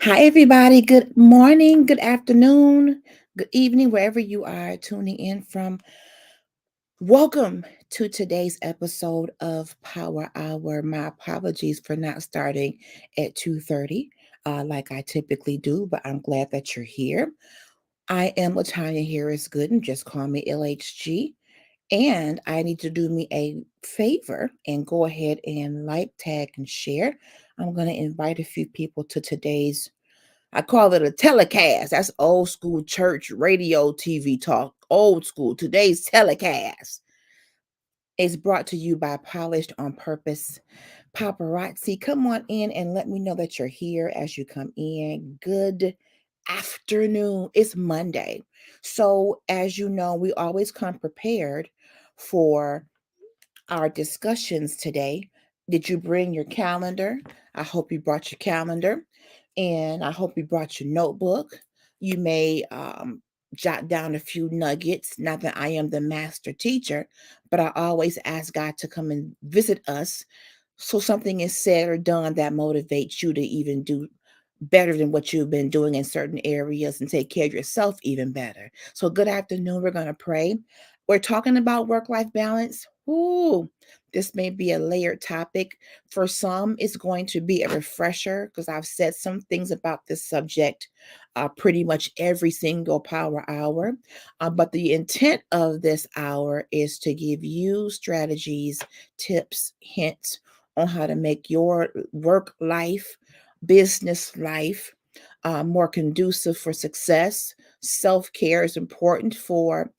Hi, everybody. Good morning, good afternoon, good evening, wherever you are tuning in from. Welcome to today's episode of Power Hour. My apologies for not starting at 2:30, like I typically do, but I'm glad that you're here. I am Latanya Harris Gooden. Just call me LHG. And I need to do me a favor and go ahead and like, tag, and share. I'm going to invite a few people to today's, I call it a telecast. That's old school church radio TV talk. Old school. Today's telecast is brought to you by Polished on Purpose Paparazzi. Come on in and let me know that you're here as you come in. Good afternoon. It's Monday. So, as you know, we always come prepared for our discussions today. Did you bring your calendar? I hope you brought your calendar, and I hope you brought your notebook. You may jot down a few nuggets. Not that I am the master teacher, but I always ask God to come and visit us so something is said or done that motivates you to even do better than what you've been doing in certain areas and take care of yourself even better. So, good afternoon. We're going to pray. We're talking about work life balance. Ooh, this may be a layered topic. For some, it's going to be a refresher because I've said some things about this subject pretty much every single power hour. But the intent of this hour is to give you strategies, tips, hints on how to make your work life, business life more conducive for success. Self care is important for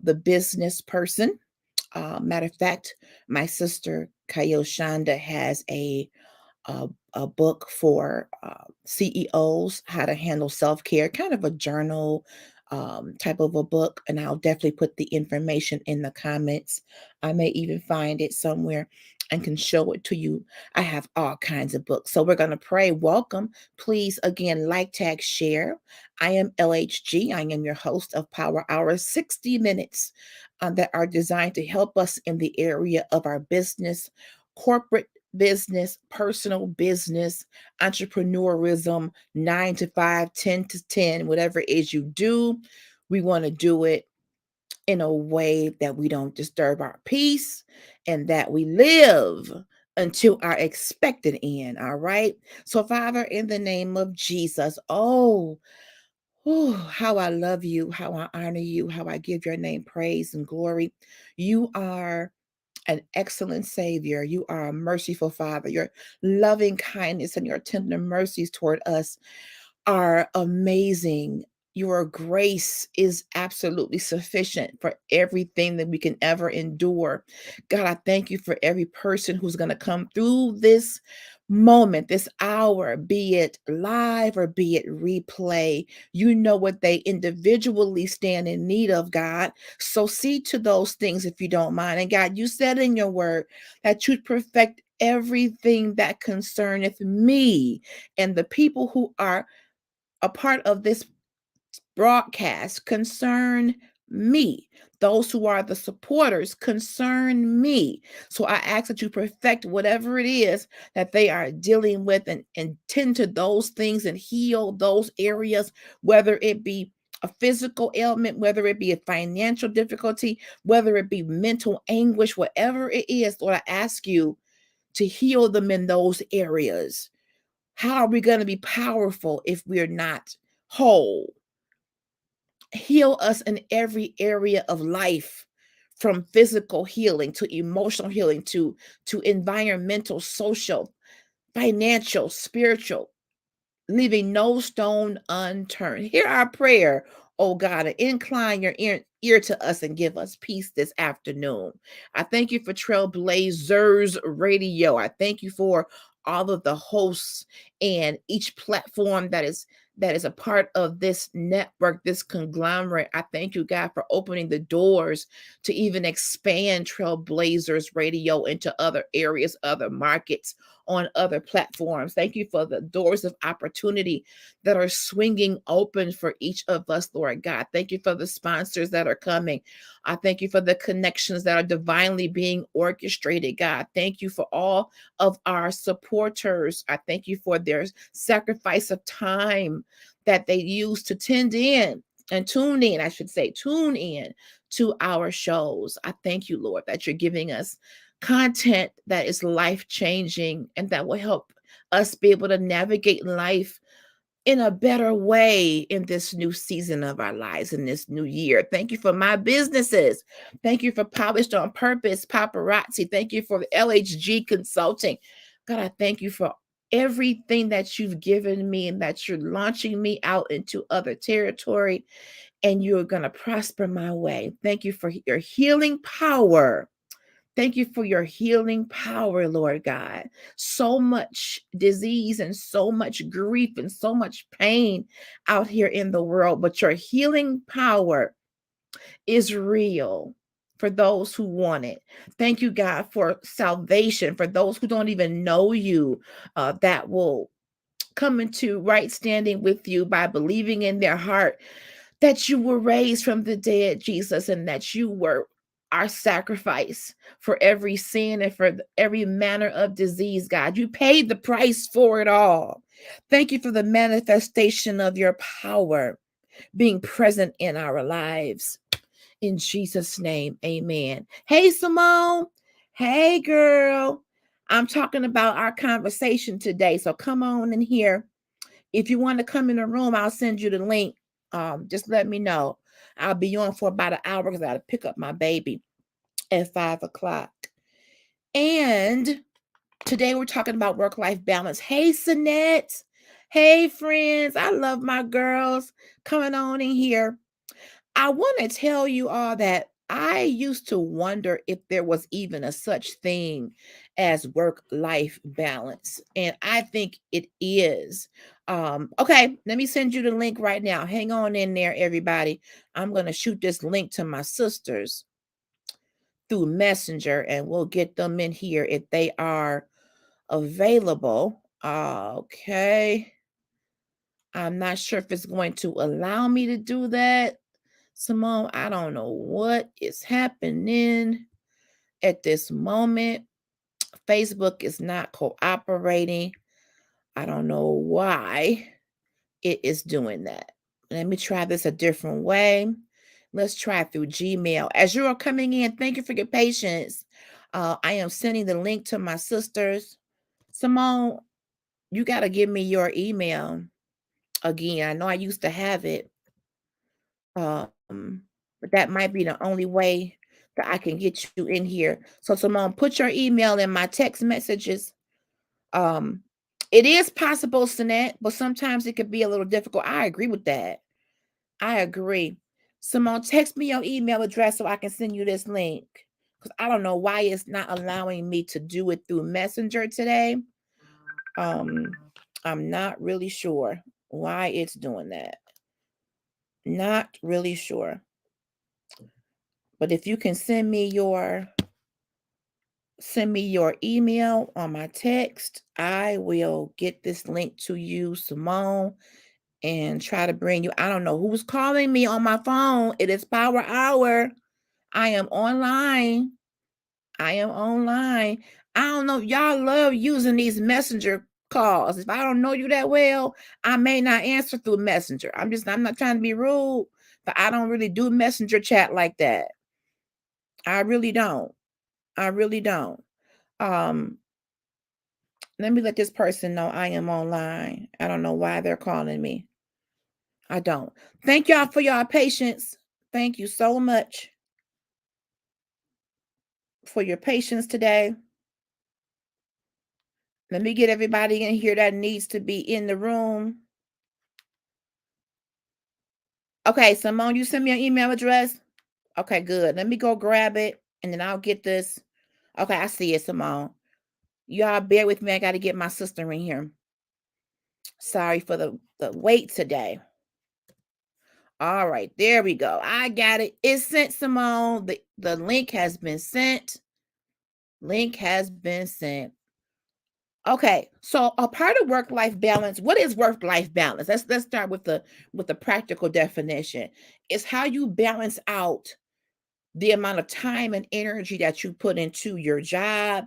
the business person. Matter of fact, my sister Kayo Shonda has a, a book for CEOs, how to handle self care, kind of a journal type of a book. And I'll definitely put the information in the comments. I may even find it somewhere and can show it to you. I have all kinds of books. So we're going to pray. Welcome. Please, again, like, tag, share. I am LHG. I am your host of Power Hour, 60 minutes that are designed to help us in the area of our business, corporate business, personal business, entrepreneurism, 9 to 5, 10 to 10, whatever it is you do. We want to do it in a way that we don't disturb our peace and that we live until our expected end. All right. So, Father, in the name of Jesus, how I love you, how I honor you, how I give your name praise and glory. You are an excellent Savior. You are a merciful Father. Your loving kindness and your tender mercies toward us are amazing. Your grace is absolutely sufficient for everything that we can ever endure. God, I thank you for every person who's going to come through this moment, this hour, be it live or be it replay. You know what they individually stand in need of, God. So see to those things if you don't mind. And God, you said in your word that you'd perfect everything that concerneth me and the people who are a part of this broadcast concern me. Those who are the supporters concern me. So I ask that you perfect whatever it is that they are dealing with and tend to those things and heal those areas, whether it be a physical ailment, whether it be a financial difficulty, whether it be mental anguish, whatever it is, Lord, I ask you to heal them in those areas. How are we going to be powerful if we're not whole? Heal us in every area of life, from physical healing to emotional healing to environmental, social, financial, spiritual, leaving no stone unturned. Hear our prayer, oh God, and incline your ear to us and give us peace this afternoon. I thank you for Trailblazers Radio. I thank you for all of the hosts and each platform that is that is a part of this network, this conglomerate. I thank you, God, for opening the doors to even expand Trailblazers Radio into other areas, other markets, on other platforms. Thank you for the doors of opportunity that are swinging open for each of us, Lord God. Thank you for the sponsors that are coming. I thank you for the connections that are divinely being orchestrated, God. Thank you for all of our supporters. I thank you for their sacrifice of time that they use to tend in and tune in, I should say, tune in to our shows. I thank you, Lord, that you're giving us content that is life changing and that will help us be able to navigate life in a better way in this new season of our lives, in this new year. Thank you for my businesses. Thank you for Polished on Purpose, Paparazzi. Thank you for LHG Consulting. God, I thank you for everything that you've given me and that you're launching me out into other territory and you're going to prosper my way. Thank you for your healing power. Thank you for your healing power, Lord God. So much disease and so much grief and so much pain out here in the world, but your healing power is real for those who want it. Thank you, God, for salvation for those who don't even know you, that will come into right standing with you by believing in their heart that you were raised from the dead, Jesus, and that you were our sacrifice for every sin and for every manner of disease, God. You paid the price for it all. Thank you for the manifestation of your power being present in our lives. In Jesus' name, amen. Hey, Simone. Hey, girl. I'm talking about our conversation today. So come on in here. If you want to come in the room, I'll send you the link. Just let me know. I'll be on for about an hour because I got to pick up my baby at 5 o'clock. And today we're talking about work-life balance. Hey, Sinette. Hey, friends. I love my girls coming on in here. I want to tell you all that I used to wonder if there was even a such thing as work-life balance, and I think it is. Okay, let me send you the link right now. Hang on in there, everybody. I'm going to shoot this link to my sisters through Messenger, and we'll get them in here if they are available. Okay. I'm not sure if it's going to allow me to do that. Simone, I don't know what is happening at this moment. Facebook is not cooperating. I don't know why it is doing that. Let me try this a different way. Let's try through Gmail. As you are coming in, thank you for your patience. I am sending the link to my sisters. Simone, you got to give me your email again. I know I used to have it. But that might be the only way that I can get you in here. So Simone, put your email in my text messages. Um, it is possible, Sinette, but sometimes it could be a little difficult. I agree with that. I agree. Simone, text me your email address so I can send you this link. Because I don't know why it's not allowing me to do it through Messenger today. I'm not really sure why it's doing that. Not really sure. But if you can send me your email on my text, I will get this link to you, Simone, and try to bring you. I don't know who's calling me on my phone. It is Power Hour. I am online. I am online. I don't know. Y'all love using these messenger calls. If I don't know you that well, I may not answer through Messenger. I'm not trying to be rude, but I don't really do messenger chat like that. I really don't. I really don't. Um, Let me let this person know I am online. I don't know why they're calling me. I don't. Thank y'all for y'all patience. Thank you so much for your patience today. Let me get everybody in here that needs to be in the room. Okay, Simone, you send me an email address? Okay, good. Let me go grab it and then I'll get this. Okay, I see it, Simone. Y'all bear with me. I got to get my sister in here. Sorry for the wait today. All right, there we go. I got it. It's sent, Simone. The link has been sent. Link has been sent. Okay, so a part of work-life balance. What is work-life balance? Let's start with the practical definition. It's how you balance out the amount of time and energy that you put into your job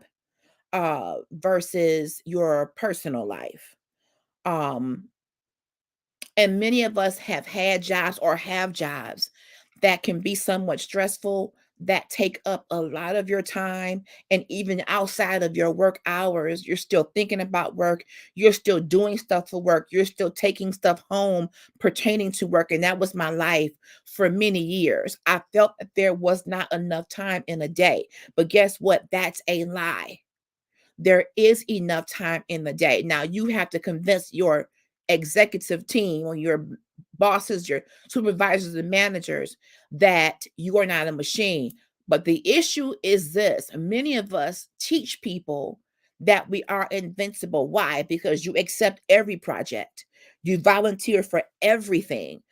versus your personal life. Um, and many of us have had jobs or have jobs that can be somewhat stressful, that take up a lot of your time. And even outside of your work hours, you're still thinking about work. You're still doing stuff for work. You're still taking stuff home pertaining to work. And that was my life for many years. I felt that there was not enough time in a day. But guess what? That's a lie. There is enough time in the day. Now you have to convince your executive team or your bosses, your supervisors and managers that you are not a machine. But the issue is this: many of us teach people that we are invincible. Why? Because you accept every project, you volunteer for everything.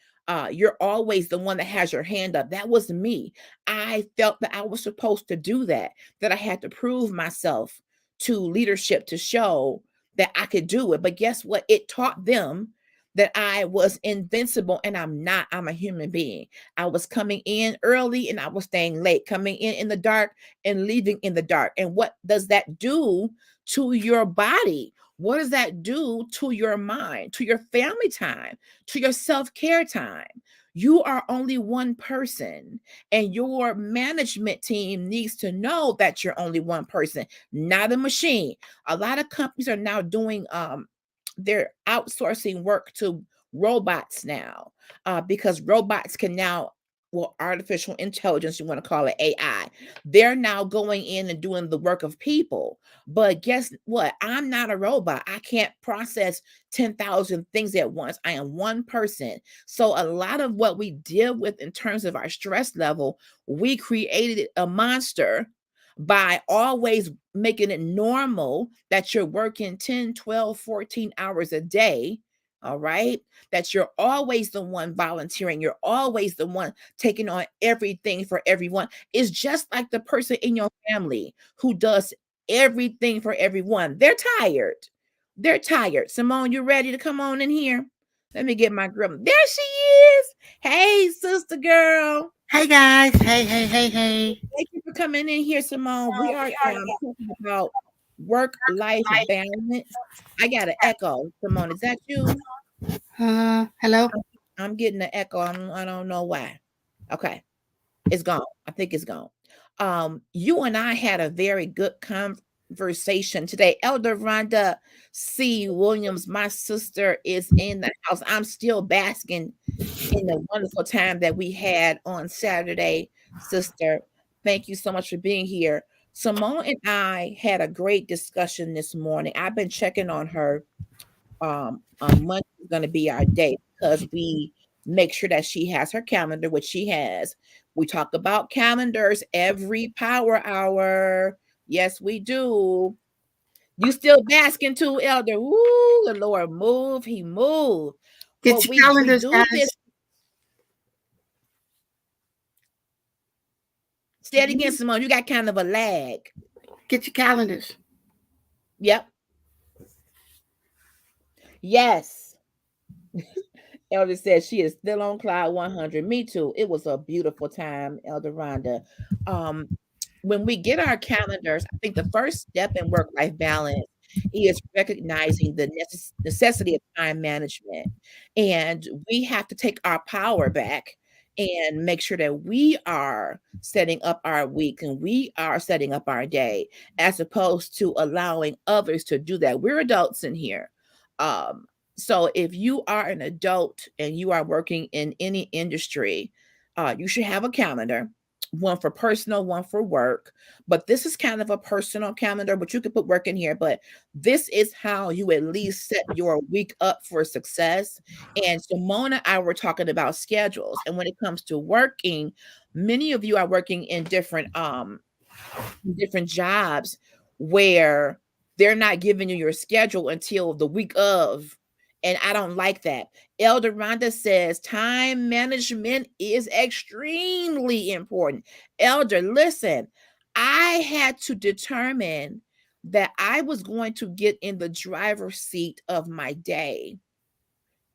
You're always the one that has your hand up. That was me. I felt that I was supposed to do that, that I had to prove myself to leadership to show that I could do it. But guess what? It taught them that I was invincible, and I'm not. I'm a human being. I was coming in early and I was staying late, coming in the dark and leaving in the dark. And what does that do to your body? What does that do to your mind, to your family time, to your self-care time? You are only one person, and your management team needs to know that you're only one person, not a machine. A lot of companies are now doing they're outsourcing work to robots now, because robots can now, well, artificial intelligence, you want to call it AI, they're now going in and doing the work of people. But guess what? I'm not a robot. I can't process 10,000 things at once. I am one person. So a lot of what we deal with in terms of our stress level, we created a monster by always making it normal that you're working 10, 12, 14 hours a day. All right. That you're always the one volunteering. You're always the one taking on everything for everyone. It's just like the person in your family who does everything for everyone. They're tired. They're tired. Simone, you ready to come on in here? Let me get my girl. There she is. Hey, sister girl. Hey guys, hey. Thank you for coming in here, Simone. We are talking about work-life balance. I got an echo, Simone. Is that you? Hello. I'm getting an echo. I don't know why. Okay, it's gone. I think it's gone. You and I had a very good conversation today. Elder Rhonda C. Williams, my sister, is in the house. I'm still basking in the wonderful time that we had on Saturday, sister. Thank you so much for being here. Simone and I had a great discussion this morning. I've been checking on her. Monday is going to be our day because we make sure that she has her calendar, which she has. We talk about calendars every power hour. Yes, we do. You still basking too, Elder. Ooh, the Lord move. He moved. Get Well, your we calendars, do guys. this. Say it again, Simone. You got kind of a lag. Get your calendars. Yep. Yes. Elder says she is still on cloud 100. Me too. It was a beautiful time, Elder Rhonda. Um, when we get our calendars, I think the first step in work-life balance is recognizing the necessity of time management. And we have to take our power back and make sure that we are setting up our week and we are setting up our day, as opposed to allowing others to do that. We're adults in here. Um, so if you are an adult and you are working in any industry, you should have a calendar, one for personal, one for work. But this is kind of a personal calendar, but you could put work in here. But this is how you at least set your week up for success. And Simone and I were talking about schedules. And when it comes to working, many of you are working in different jobs where they're not giving you your schedule until the week of, And I don't like that. Elder Rhonda says time management is extremely important. Elder, listen, I had to determine that I was going to get in the driver's seat of my day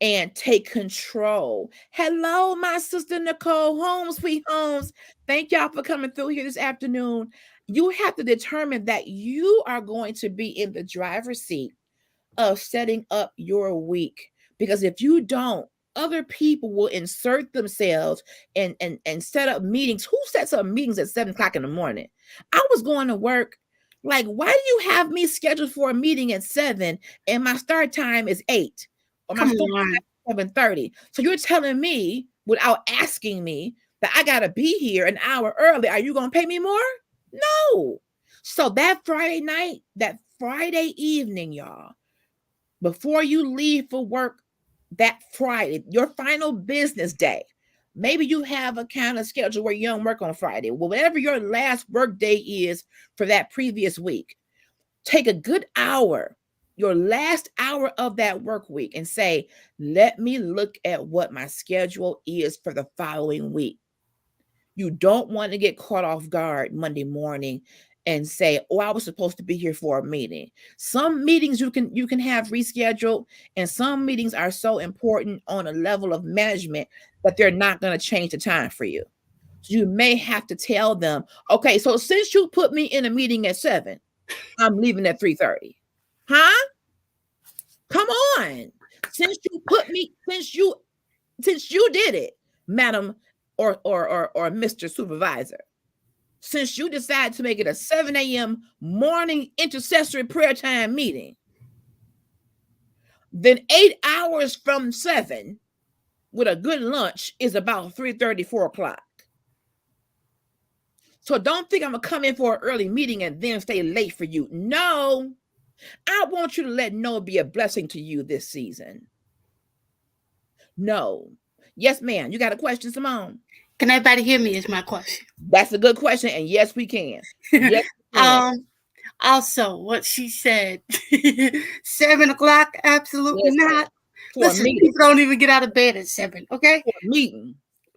and take control. Hello, my sister Nicole Holmes, sweet Holmes. Thank y'all for coming through here this afternoon. You have to determine that you are going to be in the driver's seat of setting up your week. Because if you don't, other people will insert themselves and set up meetings. Who sets up meetings at 7 o'clock in the morning? I was going to work. Like, why do you have me scheduled for a meeting at 7 and my start time is 8? Or my Come start on. time is 7:30. So you're telling me without asking me that I gotta be here an hour early. Are you gonna pay me more? No. So that Friday night, that Friday evening, y'all, before you leave for work that Friday, your final business day, maybe you have a kind of schedule where you don't work on Friday. Well, whatever your last work day is for that previous week, take a good hour, your last hour of that work week, and say, let me look at what my schedule is for the following week. You don't want to get caught off guard Monday morning and say, "Oh, I was supposed to be here for a meeting." Some meetings you can have rescheduled, and some meetings are so important on a level of management that they're not going to change the time for you. So you may have to tell them, "Okay, so since you put me in a meeting at 7, I'm leaving at 3:30." Huh? Come on. Since you did it, madam or Mr. Supervisor. Since you decided to make it a 7 a.m. morning intercessory prayer time meeting, then 8 hours from 7 with a good lunch is about 3:30, 4 o'clock. So don't think I'm going to come in for an early meeting and then stay late for you. No, I want you to let Noah be a blessing to you this season. No. Yes, ma'am. You got a question, Simone? Can everybody hear me is my question. That's a good question. And yes, we can. Yes, we can. Also, what she said, 7 o'clock, absolutely Yes, not. for a Listen, meeting. people don't even get out of bed at 7, okay? For a meeting.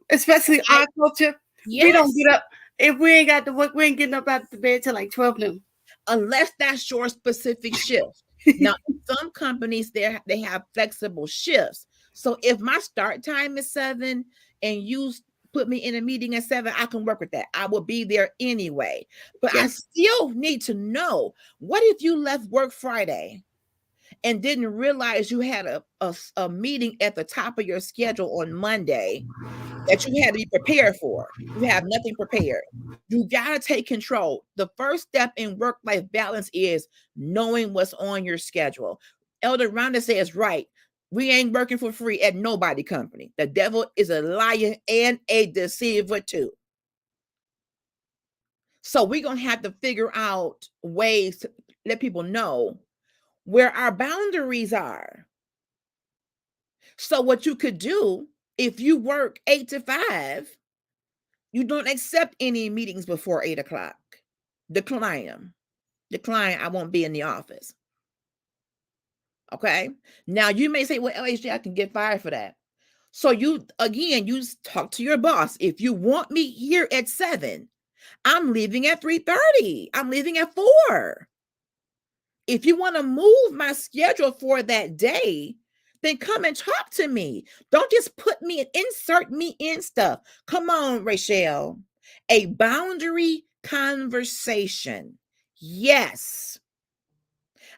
Especially our culture. Yes. We don't get up. If we ain't got to work, we ain't getting up out of the bed till like 12 noon. Unless that's your specific shift. Now, in some companies, they have flexible shifts. So if my start time is 7 and you put me in a meeting at 7, I can work with that. I will be there anyway. But I still need to know, what if you left work Friday and didn't realize you had a meeting at the top of your schedule on Monday that you had to be prepared for? You have nothing prepared. You got to take control. The first step in work-life balance is knowing what's on your schedule. Elder Rhonda says, right, we ain't working for free at nobody company. The devil is a liar and a deceiver too. So we're going to have to figure out ways to let people know where our boundaries are. So what you could do, if you work 8 to 5, you don't accept any meetings before 8 o'clock. Decline them. Decline, I won't be in the office. Okay. Now you may say, well, LHJ, I can get fired for that. So you talk to your boss. If you want me here at 7, I'm leaving at 3:30. I'm leaving at 4. If you want to move my schedule for that day, then come and talk to me. Don't just insert me in stuff. Come on, Rachel. A boundary conversation. Yes.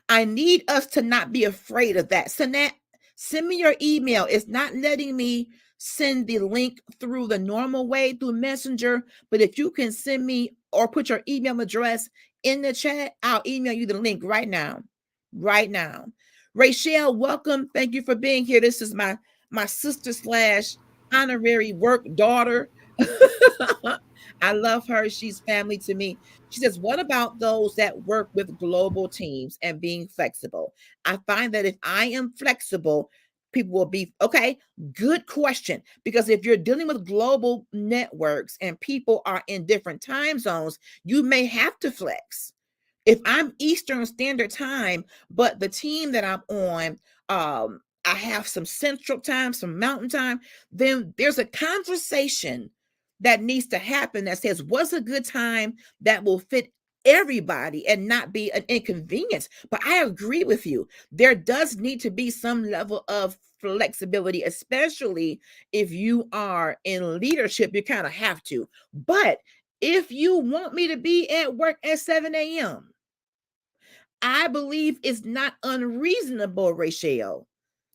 I need us to not be afraid of that. Send me your email. It's not letting me send the link through the normal way through Messenger, but if you can send me or put your email address in the chat, I'll email you the link right now. Right now. Rachel, welcome. Thank you for being here. This is my sister / honorary work daughter. I love her. She's family to me. She says, what about those that work with global teams and being flexible? I find that if I am flexible, people will be okay. Good question. Because if you're dealing with global networks and people are in different time zones, you may have to flex. If I'm Eastern Standard Time, but the team that I'm on I have some central time, some mountain time, then there's a conversation that needs to happen that says, what's a good time that will fit everybody and not be an inconvenience? But I agree with you. There does need to be some level of flexibility, especially if you are in leadership, you kind of have to. But if you want me to be at work at 7 a.m., I believe it's not unreasonable, Rachel,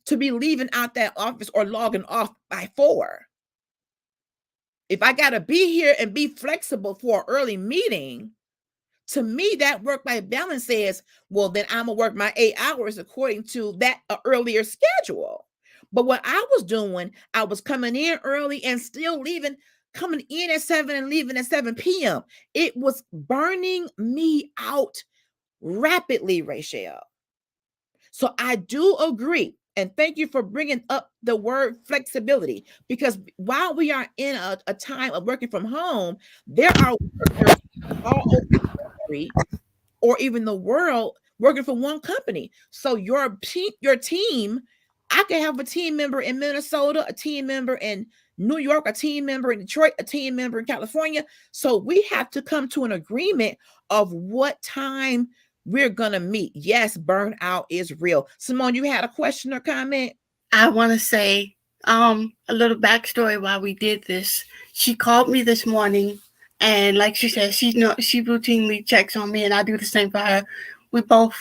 to be leaving out that office or logging off by 4. If I got to be here and be flexible for an early meeting, to me, that work-life balance says, well, then I'm going to work my 8 hours according to that earlier schedule. But what I was doing, I was coming in early and still leaving, coming in at 7 and leaving at 7 p.m. It was burning me out rapidly, Rachel. So I do agree. And thank you for bringing up the word flexibility, because while we are in a time of working from home, there are workers all over the country or even the world working for one company. So your team, I can have a team member in Minnesota, a team member in New York, a team member in Detroit, a team member in California. So we have to come to an agreement of what time we're going to meet. Yes, burnout is real. Simone, you had a question or comment? I want to say a little backstory why we did this. She called me this morning, and like she said, she routinely checks on me, and I do the same for her. We both,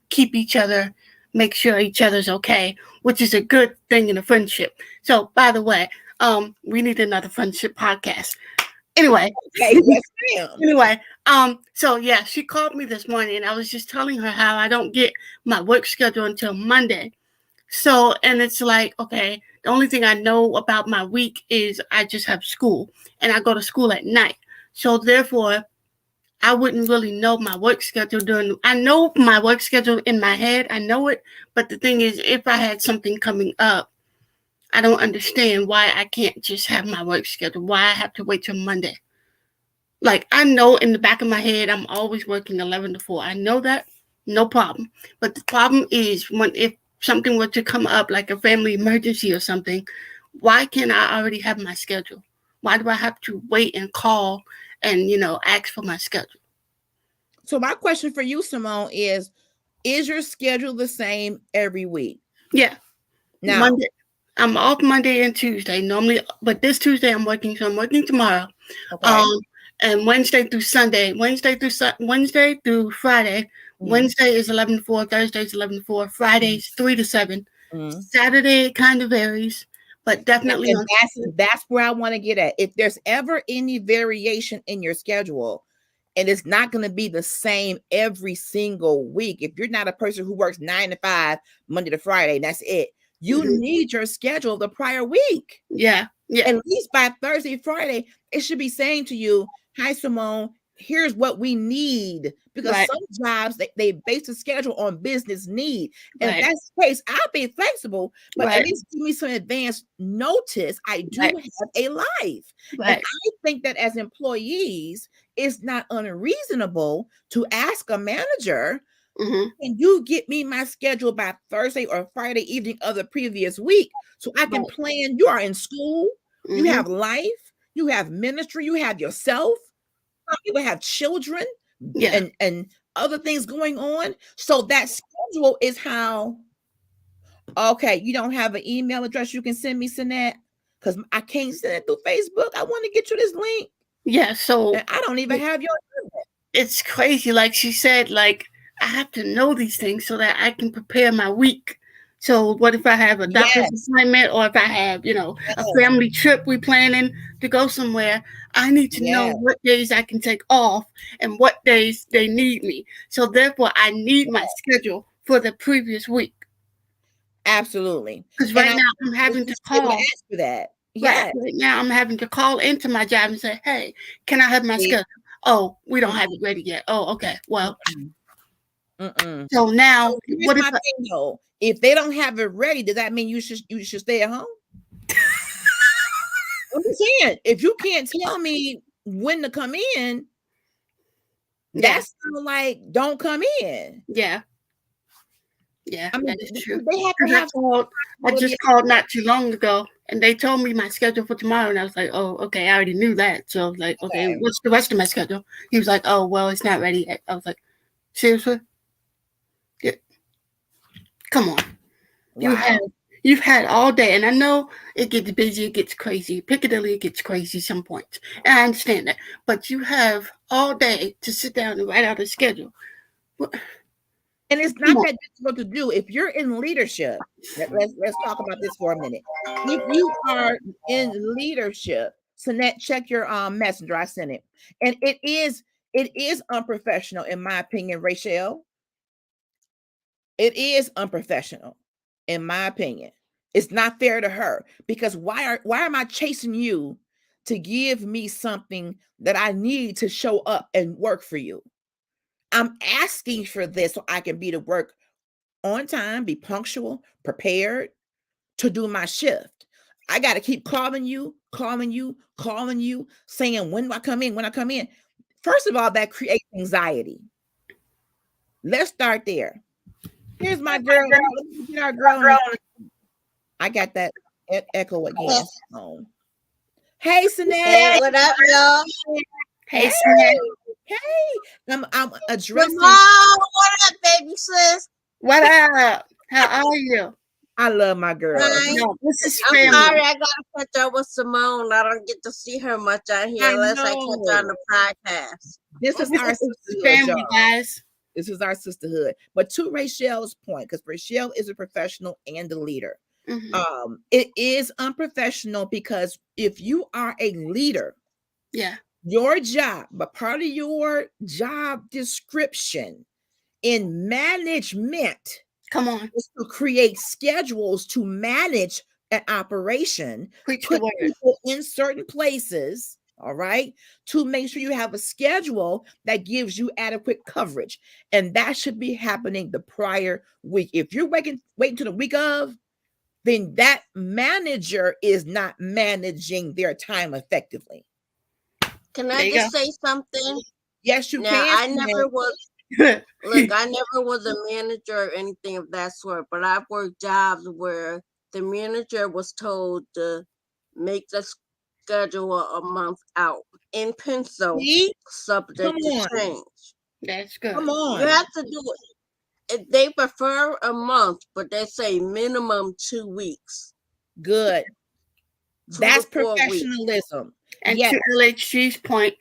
keep each other, make sure each other's okay, which is a good thing in a friendship. So, by the way, we need another friendship podcast. Anyway, okay, yes, ma'am. Anyway, so yeah, she called me this morning, and I was just telling her how I don't get my work schedule until Monday. So, and it's like, okay, the only thing I know about my week is I just have school, and I go to school at night. So therefore, I wouldn't really know my work schedule I know my work schedule in my head, I know it, but the thing is, if I had something coming up, I don't understand why I can't just have my work schedule, why I have to wait till Monday. Like, I know in the back of my head, I'm always working 11 to 4. I know that, no problem. But the problem is if something were to come up, like a family emergency or something, why can't I already have my schedule? Why do I have to wait and call and, ask for my schedule? So my question for you, Simone, is your schedule the same every week? Yeah. Now, Monday, I'm off Monday and Tuesday normally, but this Tuesday I'm working, so I'm working tomorrow. Okay. And Wednesday through Friday. Wednesday is 11 to 4, Thursday is 11 to 4, Friday's 3 to 7. Saturday it kind of varies, but definitely. And that's where I want to get at. If there's ever any variation in your schedule, and it's not going to be the same every single week. If you're not a person who works 9 to 5, Monday to Friday, that's it. You need your schedule the prior week. Yeah. At least by Thursday, Friday, it should be saying to you, hi, Simone, here's what we need. Because some jobs, they base the schedule on business need. And if that's the case, I'll be flexible, but at least give me some advance notice. I do have a life. And I think that as employees, it's not unreasonable to ask a manager, can you get me my schedule by Thursday or Friday evening of the previous week so I can plan? You are in school, you have life, you have ministry, you have yourself, some people have children and other things going on. So that schedule is how, okay, you don't have an email address you can send me, Sinette? Because I can't send it through Facebook. I want to get you this link. Yeah, so and I don't even have your internet. It's crazy. Like she said, like, I have to know these things so that I can prepare my week. So what if I have a doctor's assignment, or if I have, a family trip we planning to go somewhere? I need to know what days I can take off and what days they need me. So therefore, I need my schedule for the previous week. Absolutely. Because right now I'm having to call. Ask for that. Right now I'm having to call into my job and say, hey, can I have my schedule? Oh, we don't have it ready yet. Oh, okay. Well, so now, what is my thing though? If they don't have it ready, does that mean you should stay at home? I'm saying, if you can't tell me when to come in, that's like, don't come in. Yeah. Yeah, I mean, that is true. they have to 'Cause I have called, I just called not too long ago, and they told me my schedule for tomorrow, and I was like, "Oh, okay, I already knew that." So I was like, "Okay, Okay. what's the rest of my schedule?" He was like, "Oh, well, it's not ready yet." I was like, "Seriously? Yeah, come on. You Wow. have you've had all day, and I know it gets busy, it gets crazy. Piccadilly gets crazy some points, and I understand that. But you have all day to sit down and write out a schedule. What- And it's Come not on, that difficult to do. If you're in leadership, let's talk about this for a minute. If you are in leadership, Sanette, check your messenger. I sent it. And it is unprofessional, in my opinion, Rachel. It is unprofessional, in my opinion. It's not fair to her because why am I chasing you to give me something that I need to show up and work for you? I'm asking for this so I can be to work on time, be punctual, prepared to do my shift. I got to keep calling you, saying when do I come in, when I come in. First of all, that creates anxiety. Let's start there. Here's my girl. Let me get our girl on the. I got that echo again. Oh. Hey, Hey, Sinette. what up, y'all? hey, Hey, Snap, hey. I'm addressing. Jamal, what up, baby sis? what up? How are you? I love my girl. Hi. No, this is I'm family. sorry I gotta catch up with Simone. I don't get to see her much out here I unless I catch her on know. the podcast. This is This our is sisterhood, family, y'all. guys. This is our sisterhood. But to Rachel's point, because Rachel is a professional and a leader, it is unprofessional because if you are a leader, Yeah, your job, but part of your job description in management come on, is to create schedules to manage an operation, preach the put word. people in certain places, all right, to make sure you have a schedule that gives you adequate coverage. And that should be happening the prior week. If you're waiting to the week of, then that manager is not managing their time effectively. Can There I you just say something? Yes, you Now can. I never was go. look, I never was a manager or anything of that sort, but I've worked jobs where the manager was told to make the schedule a month out in pencil, See? Come subject to on. change. That's good. Come You on. have to do it. They prefer a month, but they say minimum 2 weeks. Good. 2 That's to 4 weeks. professionalism. And Yes. to LHG's point,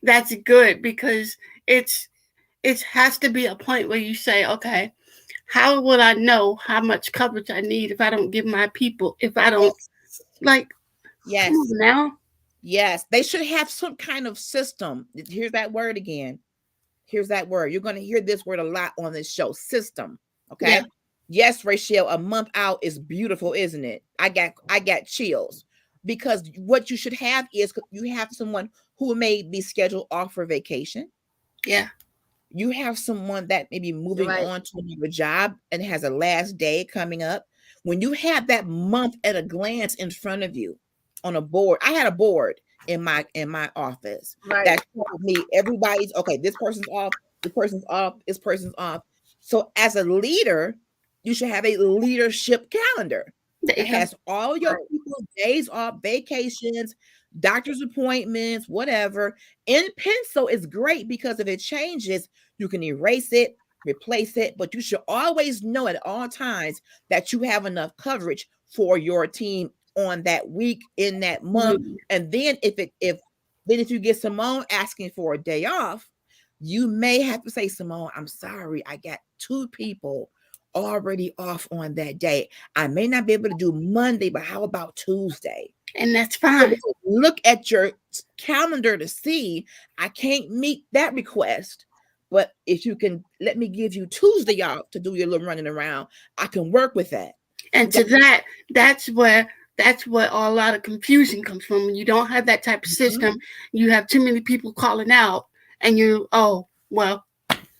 that's good because it has to be a point where you say, okay, how will I know how much coverage I need if I don't give my people, if I don't like Yes. come on now? Yes. They should have some kind of system. Here's that word again. Here's that word. You're going to hear this word a lot on this show. System. Okay. Yeah. Yes, Rachel, a month out is beautiful, isn't it? I got chills because what you should have is you have someone who may be scheduled off for vacation. Yeah. You have someone that may be moving Right. on to another job and has a last day coming up. When you have that month at a glance in front of you on a board, I had a board in my office Right. that told me everybody's okay. This person's off. This person's off. This person's off. So as a leader, you should have a leadership calendar There that you go. has all your Right. people's days off, vacations, doctor's appointments, whatever. In pencil is great because if it changes, you can erase it, replace it, but you should always know at all times that you have enough coverage for your team on that week, in that month. Mhm. And then if you get Simone asking for a day off, you may have to say, Simone, I'm sorry, I got 2 people already off on that day. I may not be able to do Monday, but how about Tuesday? And that's So fine. look at your calendar to see, I can't meet that request, but if you can let me give you Tuesday off to do your little running around, I can work with that. And to that's what a lot of confusion comes from. When you don't have that type of system, you have too many people calling out, and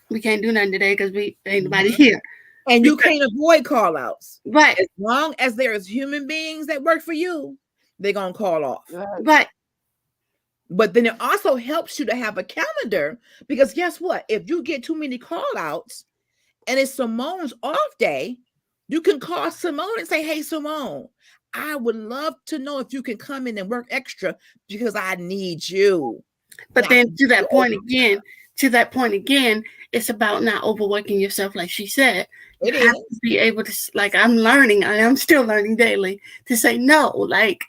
we can't do nothing today because we ain't nobody here. And you can't avoid call outs. Right. As long as there's human beings that work for you, they're going to call off. Right. But then it also helps you to have a calendar because guess what? If you get too many call outs and it's Simone's off day, you can call Simone and say, hey, Simone, I would love to know if you can come in and work extra because I need you. But And I then can to do that point overtime. again, it's about not overworking yourself, like she said. You It have is. to be able to, like, I'm learning, I am still learning daily to say no, like,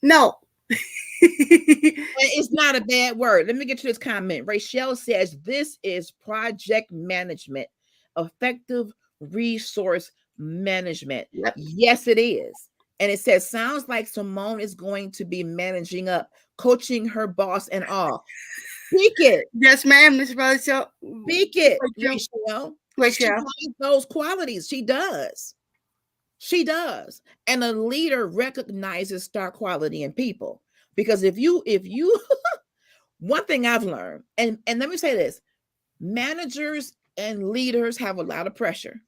no. And it's not a bad word. Let me get to this comment. Rachel says, this is project management, effective resource management. Yep. Yes, it is. And it says, sounds like Simone is going to be managing up, coaching her boss and all. Speak it. Yes, ma'am, Miss Rachel. Speak it, Rachel. Rachel. She Rachel. has those qualities. She does. She does. And a leader recognizes star quality in people. Because if you one thing I've learned, and let me say this, managers and leaders have a lot of pressure.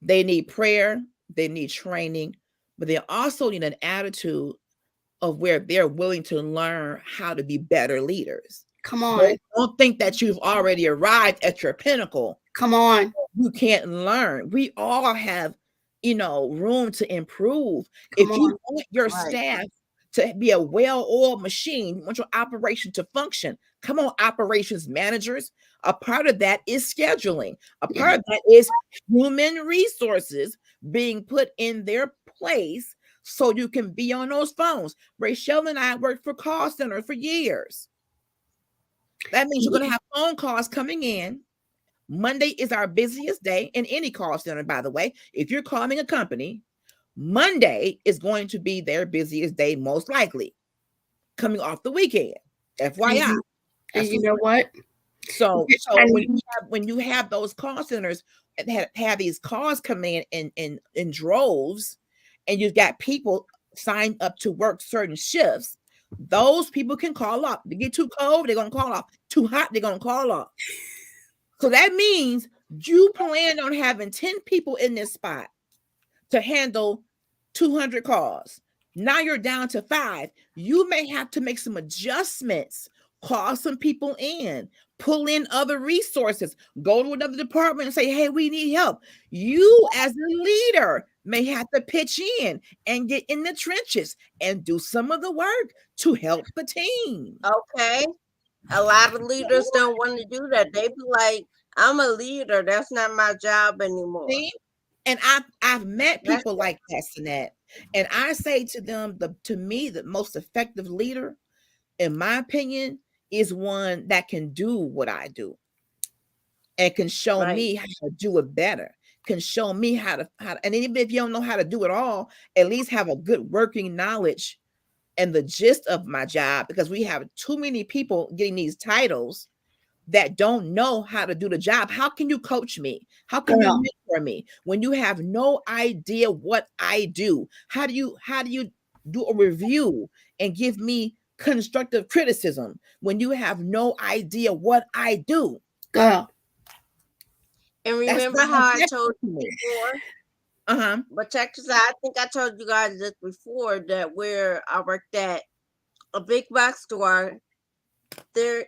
They need prayer, they need training, but they also need an attitude of where they're willing to learn how to be better leaders. Come on. Don't think that you've already arrived at your pinnacle. Come on. You can't learn. We all have, room to improve. Come If you on. want your staff to be a well-oiled machine, you want your operation to function, come on, operations managers. A part of that is scheduling. A part of that is human resources being put in their place so you can be on those phones. Rachel and I worked for call centers for years. That means you're going to have phone calls coming in. Monday is our busiest day in any call center, by the way. If you're calling a company, Monday is going to be their busiest day, most likely, coming off the weekend. FYI. And you know what? So when you have those call centers that have these calls come in droves, and you've got people signed up to work certain shifts, those people can call off. They get too cold, they're gonna call off. Too hot, they're gonna call off. So that means you plan on having 10 people in this spot to handle 200 calls. Now you're down to 5. You may have to make some adjustments, call some people in, pull in other resources, go to another department and say, hey, we need help. You as a leader may have to pitch in and get in the trenches and do some of the work to help the team. Okay. A lot of leaders don't want to do that. They be like, I'm a leader. That's not my job anymore. See? And I've met people like that, Sinette. And I say to them, to me, the most effective leader, in my opinion, is one that can do what I do and can show me how to do it better, can show me how to, and even if you don't know how to do it all, at least have a good working knowledge and the gist of my job, because we have too many people getting these titles that don't know how to do the job. How can you coach me? How can you mentor me when you have no idea what I do? How do you do a review and give me constructive criticism when you have no idea what I do? Girl. And remember how I told you before? But check this out. I think I told you guys this before, that where I worked at a big box store, they're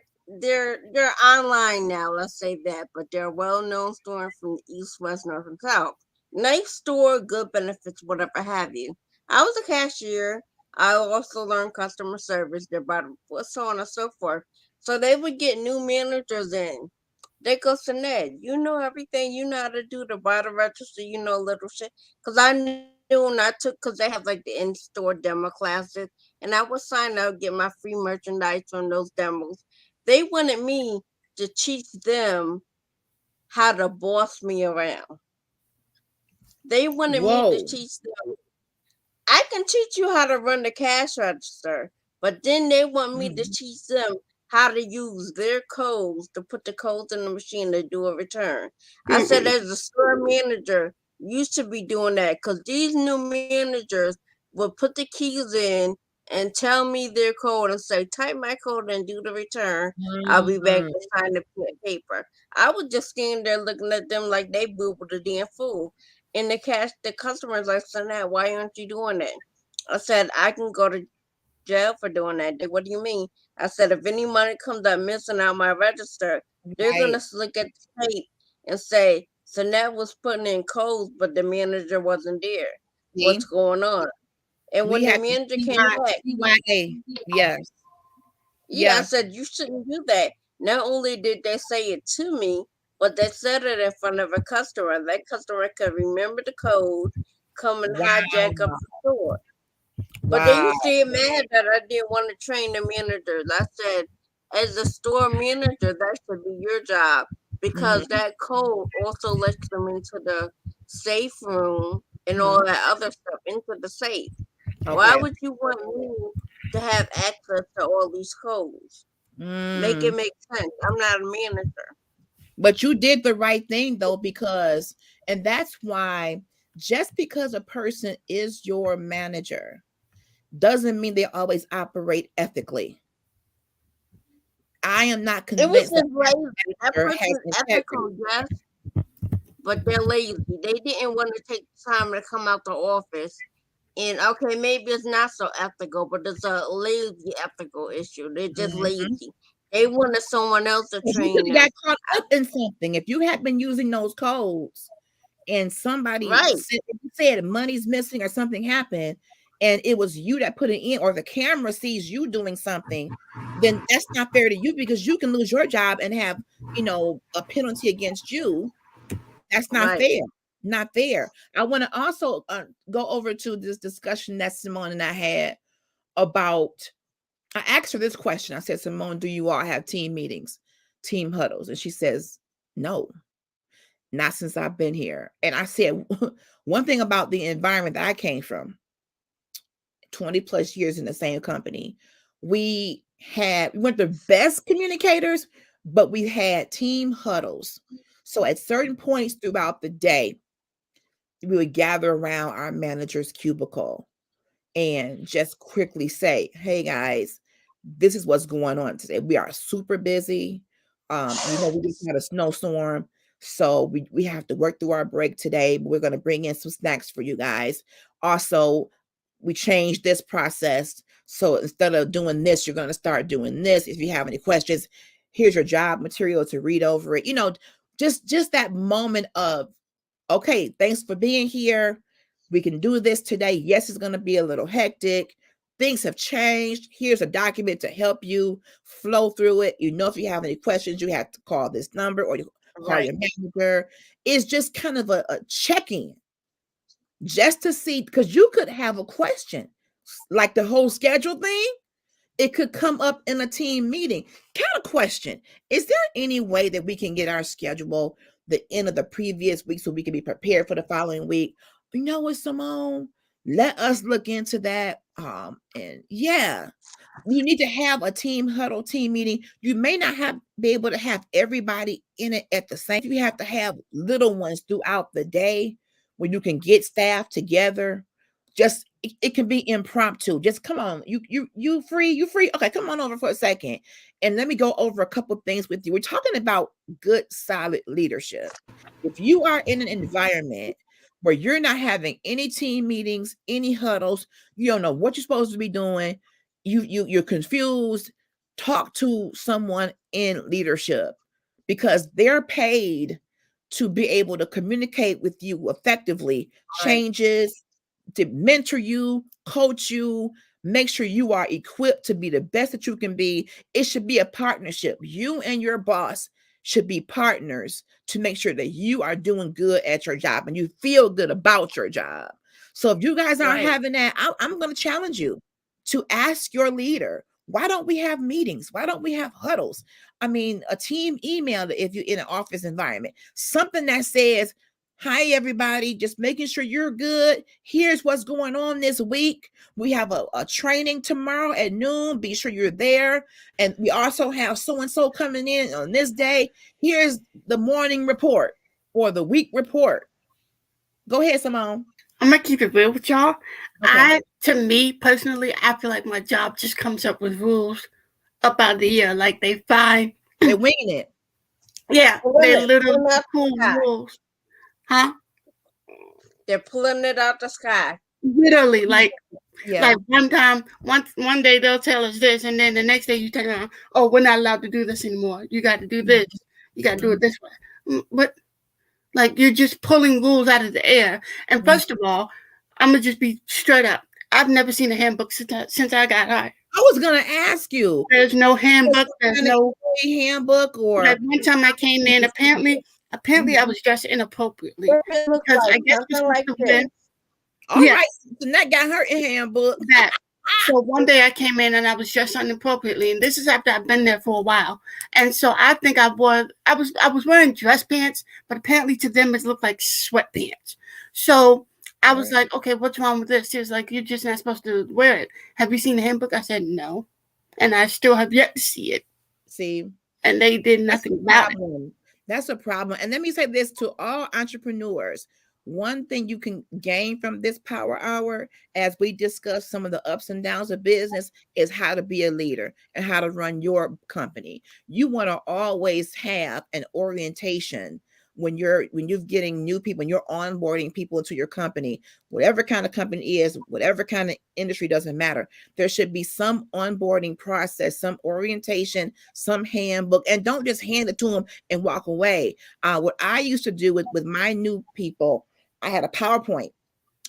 online now, let's say that, but they're a well-known store from the East, West, North, and South. Nice store, good benefits, whatever have you. I was a cashier. I also learned customer service, so on and so forth. So they would get new managers in. They go, Sinette, you know everything. You know how to do the bottom register, little shit. Because I knew when I took, because they have like the in-store demo classes, and I would sign up, get my free merchandise from those demos. They wanted me to teach them how to boss me around. They wanted me to teach them. I can teach you how to run the cash register, but then they want me to teach them how to use their codes, to put the codes in the machine to do a return. I said, as a store manager, you should be doing that, because these new managers will put the keys in and tell me their code and say, type my code and do the return. I'll be back to sign the paper. I was just standing there looking at them like they boobled a damn fool. And the customer's like, Sinette, why aren't you doing that? I said, I can go to jail for doing that. What do you mean? I said, if any money comes up missing out my register, they're going to look at the tape and say, Sanette was putting in codes, but the manager wasn't there. See? What's going on? And We when the have to manager came back, CYA. Yes. yeah, I Yeah. said, you shouldn't do that. Not only did they say it to me, but they said it in front of a customer. That customer could remember the code, come and hijack up the store. But they Wow. used to get mad that I didn't want to train the managers. I said, as a store manager, that should be your job because that code also lets them into the safe room and all that other stuff into the safe. Why Okay. would you want me to have access to all these codes? Make it make sense. I'm not a manager. But you did the right thing though, because, and that's why just because a person is your manager doesn't mean they always operate ethically. I am not It was convinced just lazy. That manager has person's ethical, integrity. yes, but they're lazy. They didn't want to take the time to come out the office. And okay, maybe it's not so ethical, but it's a lazy ethical issue. They're just lazy. They wanted someone else to You train could have them. got caught up in something if you had been using those codes and somebody Right. said money's missing or something happened and it was you that put it in, or the camera sees you doing something, then that's not fair to you because you can lose your job and have, you know, a penalty against you. That's not Right. fair. Not fair. I want to also go over to this discussion that Simone and I had about, I asked her this question. I said, Simone, do you all have team meetings, team huddles? And she says, no, not since I've been here. And I said, one thing about the environment that I came from, 20 plus years in the same company, we weren't the best communicators, but we had team huddles. So at certain points throughout the day, we would gather around our manager's cubicle and just quickly say, hey guys, this is what's going on today. We are super busy. You know, we just had a snowstorm. So we have to work through our break today, but we're going to bring in some snacks for you guys. Also, we changed this process. So instead of doing this, you're going to start doing this. If you have any questions, here's your job material to read over it. You know, just that moment of, okay, thanks for being here. We can do this today. Yes, it's going to be a little hectic. Things have changed. Here's a document to help you flow through it. You know, if you have any questions, you have to call this number or you call your manager. It's just kind of a check-in just to see, because you could have a question like the whole schedule thing. It could come up in a team meeting. Kind of question, is there any way that we can get our schedule the end of the previous week so we can be prepared for the following week? You know what, Simone? Let us look into that. And yeah, you need to have a team huddle, team meeting. You may not be able to have everybody in it at the same. You have to have little ones throughout the day where you can get staff together. Just it can be impromptu. Just come on, you free? Okay, come on over for a second, and let me go over a couple things with you. We're talking about good, solid leadership. If you are in an environment where you're not having any team meetings, any huddles, you don't know what you're supposed to be doing, you're confused, talk to someone in leadership because they're paid to be able to communicate with you effectively, changes, to mentor you, coach you, make sure you are equipped to be the best that you can be. It should be a partnership. You and your boss should be partners to make sure that you are doing good at your job and you feel good about your job. So if you guys aren't having that, I'm going to challenge you to ask your leader, why don't we have meetings? Why don't we have huddles? I mean, a team email if you're in an office environment, something that says, hi, everybody, just making sure you're good. Here's what's going on this week. We have a training tomorrow at noon. Be sure you're there. And we also have so-and-so coming in on this day. Here's the morning report or the week report. Go ahead, Simone. I'm going to keep it real with y'all. Okay. To me, personally, I feel like my job just comes up with rules about the year. Like they find. They're winging it. Yeah, they literally pull rules. Huh? They're pulling it out the sky. Literally, like one day they'll tell us this, and then the next day you turn around, oh, we're not allowed to do this anymore. You got to do this. You got to do it this way. But Like you're just pulling rules out of the air. And first of all, I'm gonna just be straight up. I've never seen a handbook since I got hired. I was gonna ask you. There's no handbook. There's no handbook or like one time I came in, apparently I was dressed inappropriately It looks because I like guess something like this. all yeah. right. So that got her in handbook. that. So one day I came in and I was dressed inappropriately, and this is after I've been there for a while. And so I think I was wearing dress pants, but apparently to them it looked like sweatpants. So I was like, okay, what's wrong with this? She was like, you're just not supposed to wear it. Have you seen the handbook? I said no, and I still have yet to see it. See, and they did nothing about it. That's a problem. And let me say this to all entrepreneurs. One thing you can gain from this power hour, as we discuss some of the ups and downs of business, is how to be a leader and how to run your company. You want to always have an orientation when you're getting new people, when you're onboarding people into your company, whatever kind of company it is, whatever kind of industry, doesn't matter. There should be some onboarding process, some orientation, some handbook, and don't just hand it to them and walk away. What I used to do with my new people, I had a PowerPoint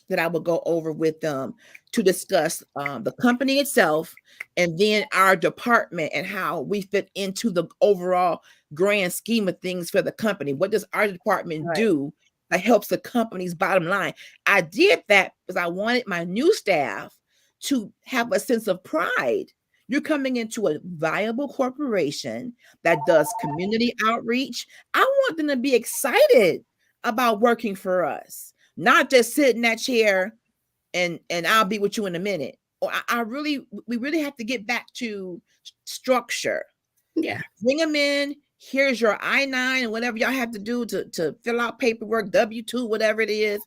that I would go over with them to discuss the company itself, and then our department and how we fit into the overall grand scheme of things for the company. What does our department do that helps the company's bottom line? I did that because I wanted my new staff to have a sense of pride. You're coming into a viable corporation that does community outreach. I want them to be excited about working for us, not just sit in that chair and I'll be with you in a minute. Or we really have to get back to structure. Yeah. Bring them in. Here's your I-9 and whatever y'all have to do to fill out paperwork, W-2, whatever it is.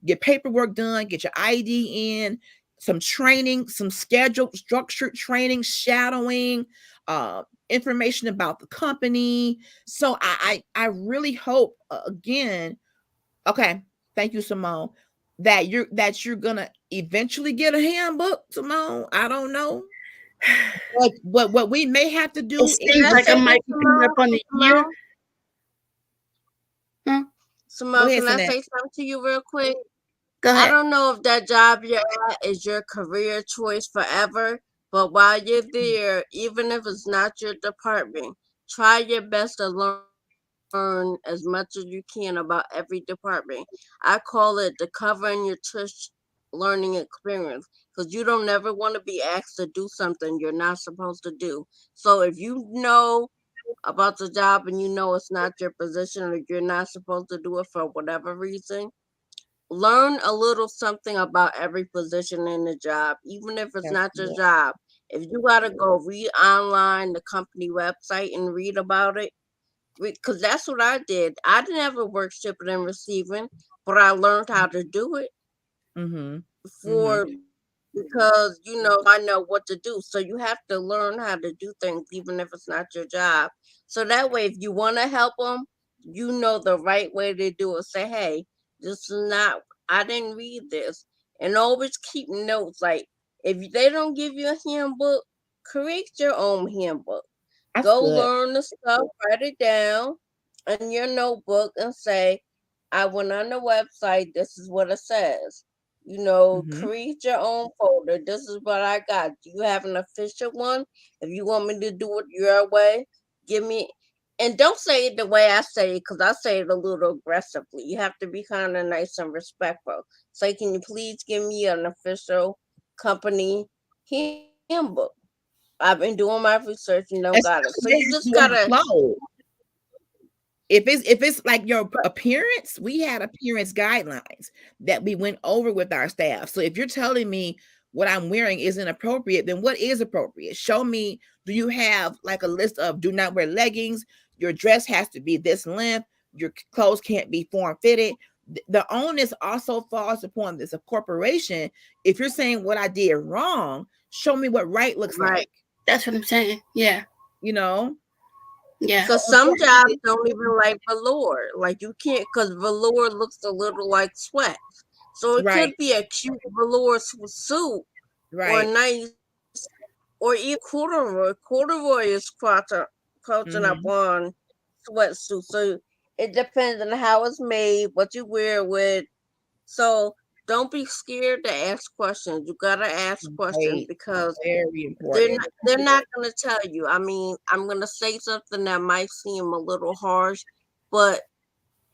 Get paperwork done, get your ID in, some training, some scheduled, structured training, shadowing, information about the company. So I really hope, again, okay, thank you, Simone, that you're gonna eventually get a handbook, Simone. I don't know. What we may have to do it seems like I might be coming up on the year. Simone, can I say something to you real quick? Go ahead. I don't know if that job you're at is your career choice forever, but while you're there, even if it's not your department, try your best to learn as much as you can about every department. I call it the covering your tush learning experience, because you don't ever want to be asked to do something you're not supposed to do. So if you know about the job and you know it's not your position or you're not supposed to do it for whatever reason, learn a little something about every position in the job, even if it's not your job. If you got to go read online the company website and read about it, because that's what I did. I didn't ever work shipping and receiving, but I learned how to do it because I know what to do. So you have to learn how to do things even if it's not your job. So that way, if you want to help them, you know the right way to do it. Say, hey, this is not, I didn't read this. And always keep notes. Like, if they don't give you a handbook, create your own handbook. Go learn the stuff, write it down in your notebook and say, I went on the website, this is what it says. Create your own folder. This is what I got. Do you have an official one? If you want me to do it your way, give me. And don't say it the way I say it, because I say it a little aggressively. You have to be kind of nice and respectful. Say, can you please give me an official company handbook? I've been doing my research and don't got it. So you just gotta. If it's like your appearance, we had appearance guidelines that we went over with our staff. So if you're telling me what I'm wearing isn't appropriate, then what is appropriate? Show me. Do you have like a list of do not wear leggings? Your dress has to be this length. Your clothes can't be form fitted. The onus also falls upon this corporation. If you're saying what I did wrong, show me what right looks like. That's what I'm saying. Yeah. Yeah. Because some jobs don't even like velour. Like you can't, because velour looks a little like sweat. So it could be a cute velour suit, or nice, or even corduroy. Corduroy is crouching up on sweatsuit. So It depends on how it's made, what you wear with. So don't be scared to ask questions. You gotta ask questions Right. because Very important. they're not gonna tell you. I mean, I'm gonna say something that might seem a little harsh, but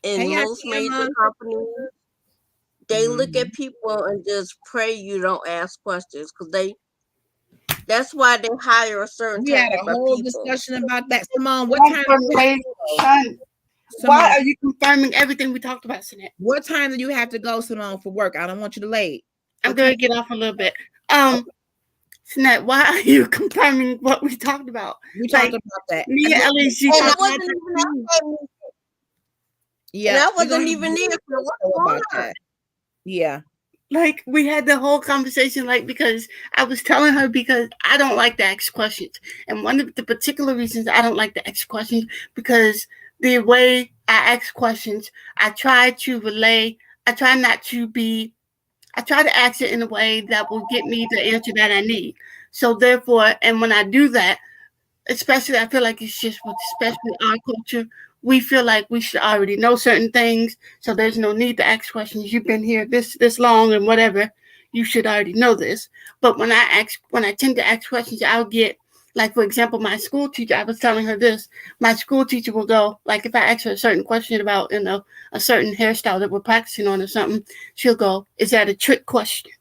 in Hey, most major Emma. companies, they look Mhm. at people and just pray you don't ask questions because that's why they hire a certain We type had a of whole people. discussion about that. Simone, what Right, time but do you have wait, to go? son, why Simone, are you confirming everything we talked about, Sinette? what time do you have to go, Simone, for work? I don't want you to late. I'm What gonna time? get off a little bit. Sinette, why are you confirming what we talked about? We Like, talked about that. me and Ellie, she And I talked about wasn't that even too. outside, and Yeah, I we're gonna wasn't have even to there. do So what's a show going about on? that. Yeah. Like, we had the whole conversation, like, because I was telling her because I don't like to ask questions. And one of the particular reasons I don't like to ask questions, because the way I ask questions, I try to relay, I try not to be, I try to ask it in a way that will get me the answer that I need. So therefore, and when I do that, especially I feel like it's just with especially our culture, we feel like we should already know certain things, so there's no need to ask questions. You've been here this long and whatever, you should already know this. But when I tend to ask questions, I'll get, like, for example, my school teacher, I was telling her this, my school teacher will go, like, if I ask her a certain question about, a certain hairstyle that we're practicing on or something, she'll go, is that a trick question?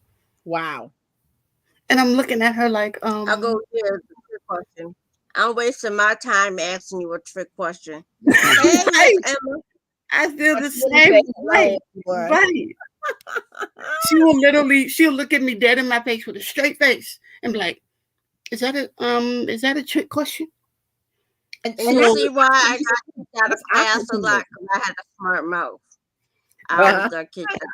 Wow. And I'm looking at her like, I'll go, yeah, it's a trick question. I'm wasting my time asking you a trick question. Wow. Hey, Miss right. Emma. I feel the That's really same bad. way. Boy. Right. She'll look at me dead in my face with a straight face and be like, is that a trick question? And And you so, see why I got kicked out of that's class a lot? opportunity. Because I had a smart mouth. I always Uh-huh. got kicked out.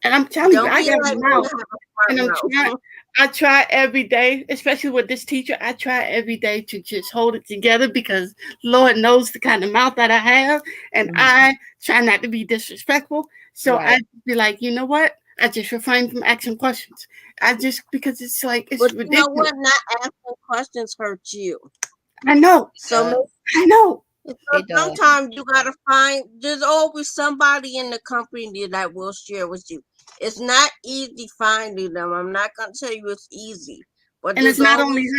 And I'm telling you, Don't I be got like a me mouth. to have a And smart mouth. I try every day, especially with this teacher, I try every day to just hold it together because Lord knows the kind of mouth that I have. And Mhm. I try not to be disrespectful. So Right. I be like, you know what? I just refrain from asking questions. Because it's like, it's But you know ridiculous. what? Not asking questions hurts you. I know. So Uh, I know. So it does. sometimes you gotta find. There's always somebody in the company that will share with you. It's not easy finding them. I'm not gonna tell you it's easy, but And there's always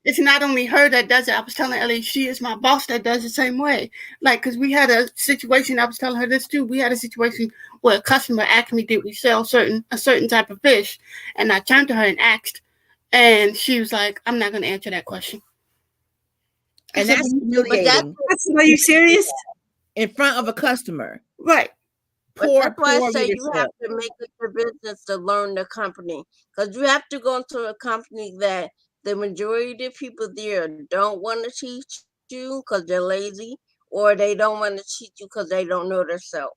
it's not only her that does it. I was telling Ellie, she is my boss that does the same way. Like, because we had a situation, I was telling her this too. We had a situation where a customer asked me, did we sell a certain type of fish? And I turned to her and asked, and she was like, I'm not going to answer that question. And I said, that's but humiliating are you serious? in front of a customer. Right. Poor that's why I say you leadership. have to make it your business to learn the company, because you have to go into a company that the majority of the people there don't want to teach you because they're lazy, or they don't want to teach you because they don't know themselves.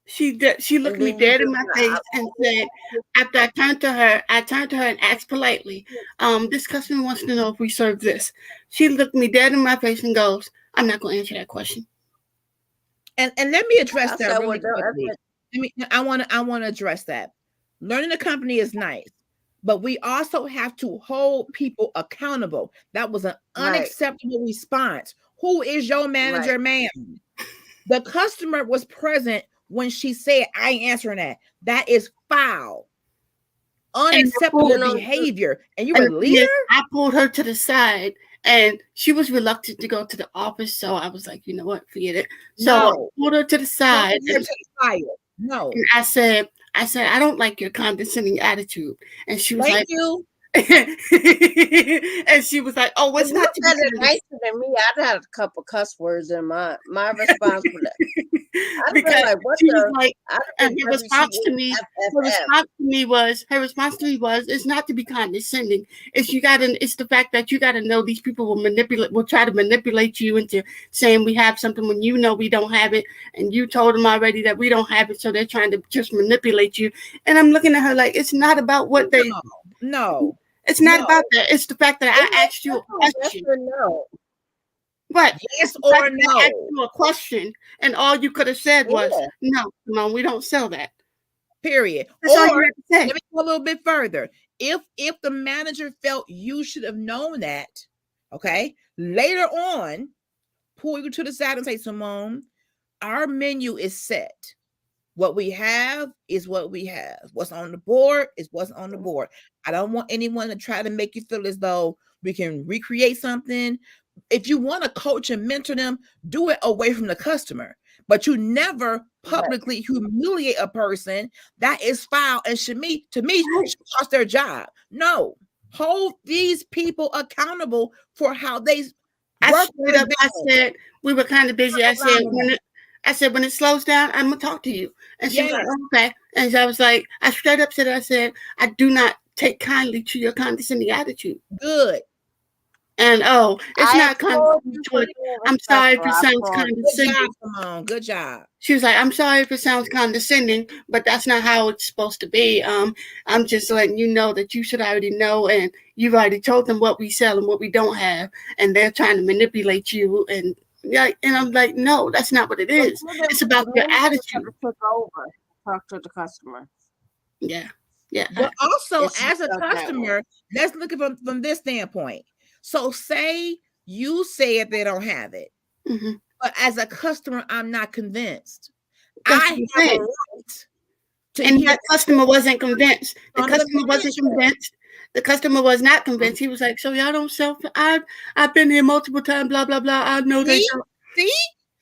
She looked And me then you dead in build my it face up. and said, after I turned to her and asked politely, this customer wants to know if we serve this. She looked me dead in my face and goes, I'm not going to answer that question. And let me address I that said, well, really quickly. I want to address that. Learning the company is nice, but we also have to hold people accountable. That was an right, unacceptable response. Who is your manager, right. ma'am? The customer was present when she said, I ain't answering that. That is foul, unacceptable You know, behavior. And you And a the thing is, leader? I pulled her to the side and she was reluctant to go to the office. So I was like, you know what, forget it. So I No. pulled her to the side Hold her to the fire. No. and I said, I don't like your condescending attitude. And she was Thank like, you. and she was like, oh, if it's you not to be said it condescending. nicer than me, I'd had a couple cuss words in my response for that. I'd have been Because like, what she was the? like, I'd and have been her response to me was, it's not to be condescending. It's the fact that you gotta know these people will try to manipulate you into saying we have something when you know we don't have it, and you told them already that we don't have it, so they're trying to just manipulate you. And I'm looking at her like, it's not about what they. No. It's not about that. It's the fact that I asked you a yes question. or no. Right. Yes The fact or that I asked no. you a question and all you could have said was, Yeah. no, we don't sell that. Period. That's all you Or had to say. let me go a little bit further. If the manager felt you should have known that, okay, later on, pull you to the side and say, Simone, our menu is set. What we have is what we have. What's on the board is what's on the board. I don't want anyone to try to make you feel as though we can recreate something. If you want to coach and mentor them, do it away from the customer. But you never publicly humiliate a person. That is foul and to me should cost their job. No, hold these people accountable for how they I said we were kind of busy. I said when it slows down, I'm gonna talk to you. And she was like, oh, okay. And I was like, I straight up said, I said, I do not take kindly to your condescending attitude. Good. And it's not condescending. I'm sorry if it sounds condescending. Good job. She was like, I'm sorry if it sounds condescending, but that's not how it's supposed to be. I'm just letting you know that you should already know, and you've already told them what we sell and what we don't have, and they're trying to manipulate you. And I'm like, no, that's not what it is. It's about your attitude. Talk to the customer. Yeah. But also, as a customer, let's look at it from this standpoint. So say you said they don't have it, but as a customer, I'm not convinced. I have a right to and that customer wasn't convinced. The customer wasn't convinced. The customer was not convinced. He was like, so y'all don't sell? I've been here multiple times, blah, blah, blah. I know they don't. See?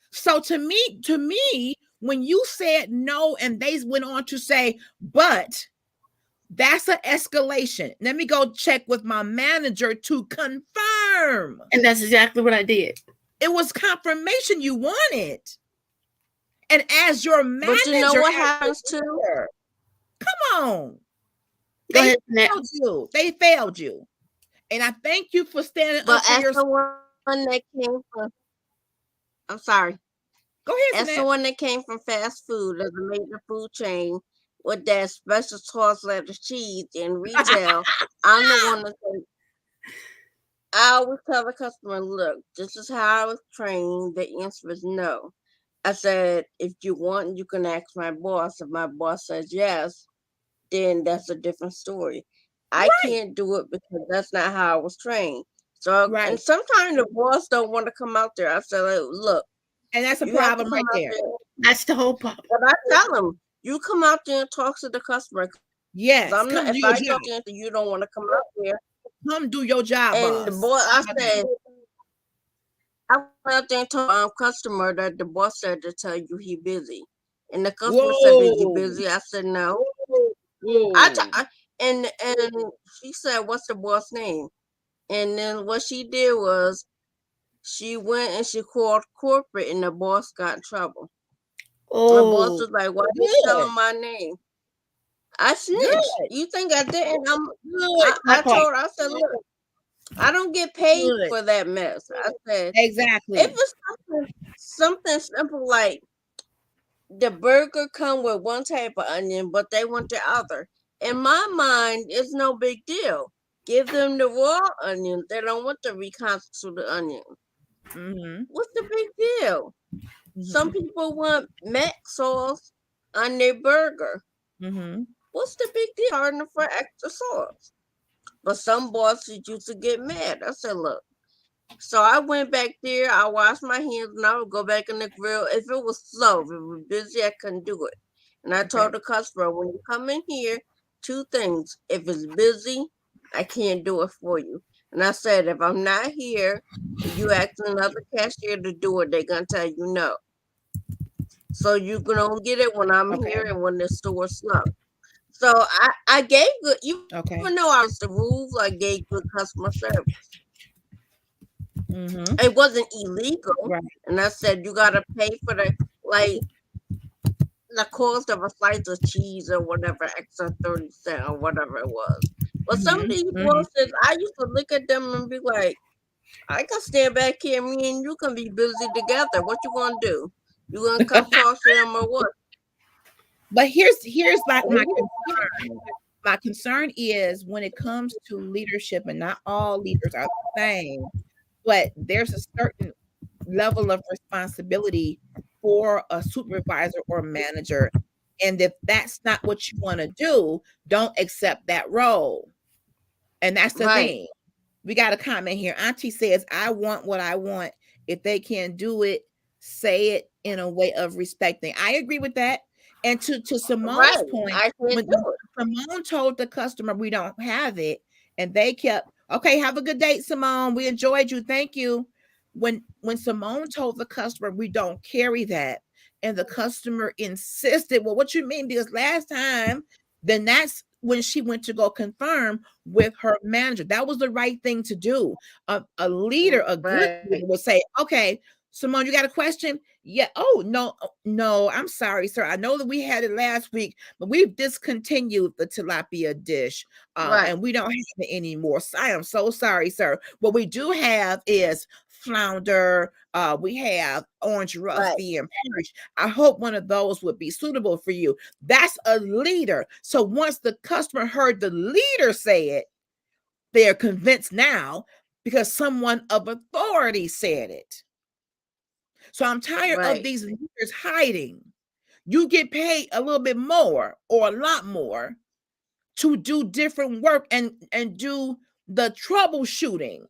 So to me, when you said no and they went on to say, but that's an escalation. Let me go check with my manager to confirm. And that's exactly what I did. It was confirmation you wanted. And as your manager, but you know what happens too? Come on. They failed you. And I thank you for standing up for yourself. One that came from, I'm sorry. Go ahead. As someone that came from fast food as a major food chain, with that special sauce, lettuce, cheese in retail, I'm the one that says, I always tell the customer, look, this is how I was trained. The answer is no. I said, if you want, you can ask my boss. If my boss says yes, then that's a different story. I can't do it because that's not how I was trained. So, and sometimes the boss don't want to come out there. I said, look. And that's a problem right there. That's the whole problem. But I tell them, you come out there and talk to the customer. Yes. I'm not, if I talk to you don't want to come out there. Come do your job, and boss. The boss, I said, I went out there and told customer that the boss said to tell you he busy. And the customer said, is you busy? I said, no. And she said, what's the boss name? And then what she did was she went and she called corporate and the boss got in trouble. The boss was like, why are you telling my name? I snitched. You think I didn't? I told her, I said, look, I don't get paid for that mess. I said, exactly. If it's something simple like the burger come with one type of onion, but they want the other. In my mind, it's no big deal. Give them the raw onion. They don't want the reconstituted onion. What's the big deal? Some people want mac sauce on their burger. What's the big deal? Charging for extra sauce. But some bosses used to get mad. I said, look. So I went back there. I washed my hands and I would go back in the grill. If it was slow, if it was busy, I couldn't do it. And I told the customer, when you come in here, 2 things. If it's busy, I can't do it for you. And I said, if I'm not here, you ask another cashier to do it, they're going to tell you no. So you can only get it when I'm here and when the store's slow. So I gave good, even though I was the rules, I gave good customer service. It wasn't illegal. And I said, you got to pay for the cost of a slice of cheese or whatever, extra 30 cents or whatever it was. But some of these bosses, I used to look at them and be like, I can stand back here, me and you can be busy together. What you gonna do? You gonna come talk to them or what? But here's like my concern. My concern is when it comes to leadership, and not all leaders are the same, but there's a certain level of responsibility for a supervisor or manager. And if that's not what you want to do, don't accept that role. And that's the thing. We got a comment here. Auntie says, I want what I want. If they can't do it, say it in a way of respecting. I agree with that. And to Right. Simone's point, I can't when do it. Simone told the customer we don't have it, and they kept, okay, have a good day, Simone. We enjoyed you. Thank you. When Simone told the customer we don't carry that, and the customer insisted, well, what you mean? Because last time, then that's when she went to go confirm with her manager. That was the right thing to do. A leader, a good Right. leader would say, okay, Simone, you got a question? Yeah. Oh, no, no, I'm sorry, sir. I know that we had it last week, but we've discontinued the tilapia dish, Right. and we don't have it anymore. So I am so sorry, sir. What we do have is flounder. We have orange Right. roughy and perish. I hope one of those would be suitable for you. That's a leader. So once the customer heard the leader say it, they're convinced now because someone of authority said it. So I'm tired of Right. these leaders hiding. You get paid a little bit more or a lot more to do different work and do the troubleshooting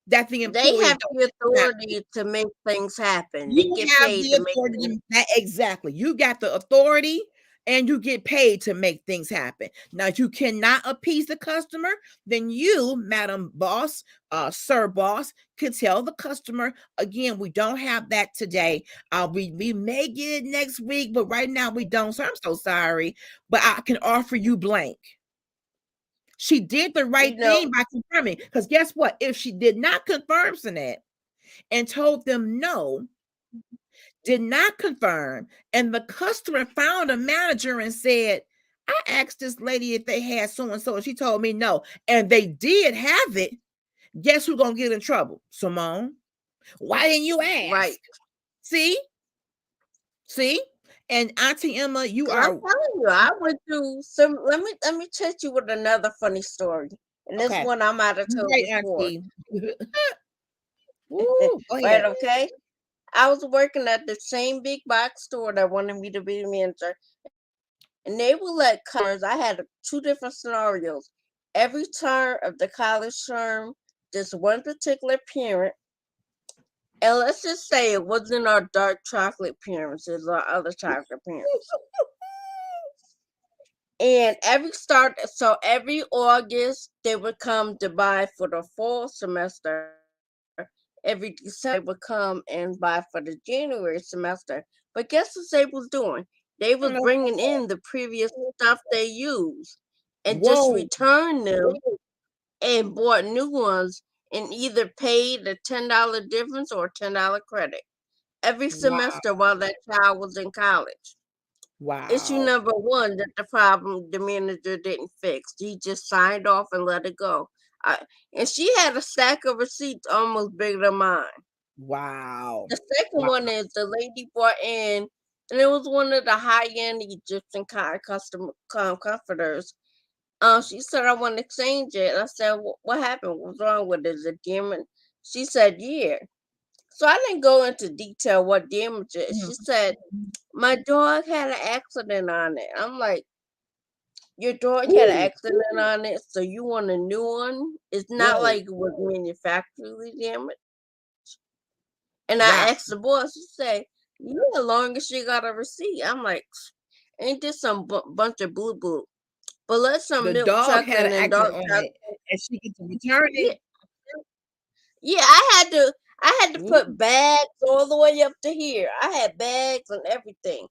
that the They employee have the don't have. authority to make things happen. They You get have paid the to make authority things. that exactly. You got the authority and you get paid to make things happen. Now, if you cannot appease the customer, then you, Madam Boss, Sir Boss, can tell the customer again, we don't have that today. We may get it next week, but right now we don't. So I'm so sorry, but I can offer you blank. She did the You right know, thing by confirming. Because guess what? If she did not confirm Sinette and told them no, did not confirm, and the customer found a manager and said, I asked this lady if they had so and so, and she told me no, and they did have it. Guess who's gonna get in trouble? Simone. Why didn't you right. ask? See? See? And Auntie Emma, you And I'm are telling you, I went through some. Let me touch you with another funny story. And this okay. one I might have You told right, before. Auntie. Woo, go Right, ahead. okay? I was working at the same big box store that wanted me to be the manager. And they would let customers, I had two different scenarios. Every turn of the college term, this one particular parent, and let's just say it wasn't our dark chocolate parents, it was our other chocolate parents. And every August, they would come to buy for the fall semester. Every December, they would come and buy for the January semester. But guess what they was doing? They was No. bringing in the previous stuff they used and just Whoa. returned them and bought new ones and either paid a $10 difference or a $10 credit every Wow. semester while that child was in college. Issue Wow. number one, that the problem the manager didn't fix. He just signed off and let it go. And she had a stack of receipts almost bigger than mine. Wow. The second Wow. one is the lady brought in, and it was one of the high-end Egyptian custom comforters. She said, I want to exchange it. And I said, what happened? What's wrong with it? Is it damaged? She said, yeah. So I didn't go into detail what damage it is. She said, my dog had an accident on it. I'm like, your dog had an Ooh. accident on it, so you want a new one? It's not Whoa. like it was manufacturally damaged. And Wow. I asked the boss, she said, yeah, as long as she got a receipt. I'm like, ain't this some bunch of boo boo? But let some The milk dog had chuckling an and accident dark on chocolate. it, and she gets to return Yeah, it. yeah, I had to Ooh. put bags all the way up to here. I had bags and everything.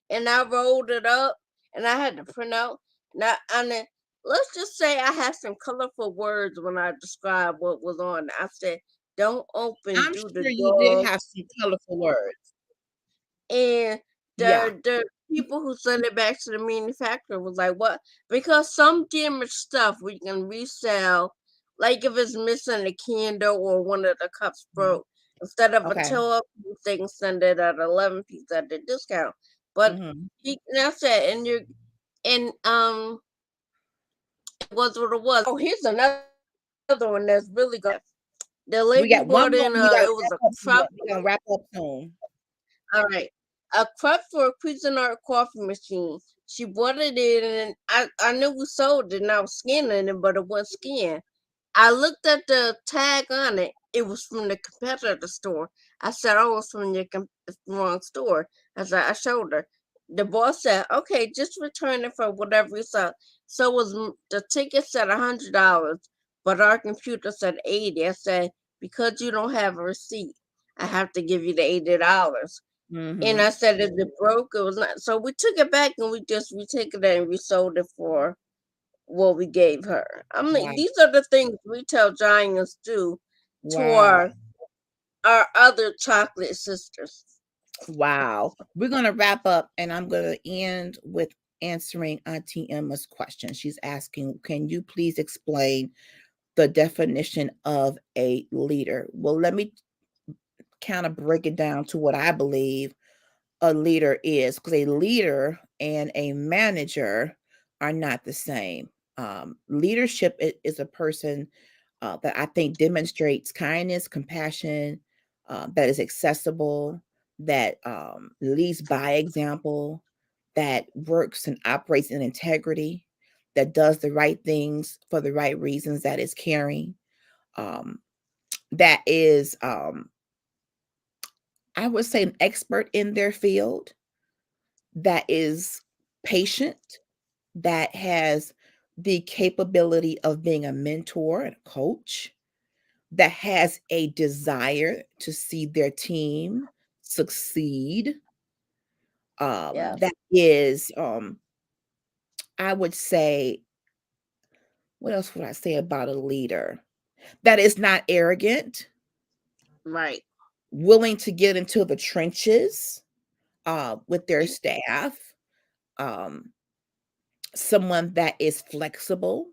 And I rolled it up and I had to print out. Now, and then, let's just say I had some colorful words when I described what was on it. I said, don't open, I'm do the sure you did dog. have some colorful words. And Yeah. the people who sent it back to the manufacturer was like, what? Because some damaged stuff we can resell, like if it's missing a candle or one of the cups broke, instead of a Okay. 12 piece, they can send it at 11 piece at a discount. But Mhm. that's it. And it was what it was. Oh, here's another one that's really good. The We lady got one brought more, in we gotta it was a wrap up cup. we gonna wrap up soon. All right. A cup for a Cuisinart coffee machine. She brought it in and I knew we sold it and I was scanning it, but it wasn't scanned. I looked at the tag on it. It was from the competitor store. I said, oh, it's from it's the wrong store. I showed her. The boss said, okay, just return it for whatever you saw. So the ticket said $100, but our computer said 80. I said, because you don't have a receipt, I have to give you the $80. And I said, if it broke, it was not. So we took it back and we took it and we sold it for what we gave her. I mean, Wow. these are the things retail giants do to Wow. our other chocolate sisters. Wow. We're going to wrap up and I'm going to end with answering Auntie Emma's question. She's asking, can you please explain the definition of a leader? Well, let me kind of break it down to what I believe a leader is, because a leader and a manager are not the same. Leadership is a person that I think demonstrates kindness, compassion, that is accessible, that leads by example, that works and operates in integrity, that does the right things for the right reasons, that is caring, that is, I would say, an expert in their field, that is patient, that has the capability of being a mentor and a coach, that has a desire to see their team succeed. Yeah, That is, I would say, what else would I say about a leader? That is not arrogant, right. willing to get into the trenches with their staff, um, someone that is flexible,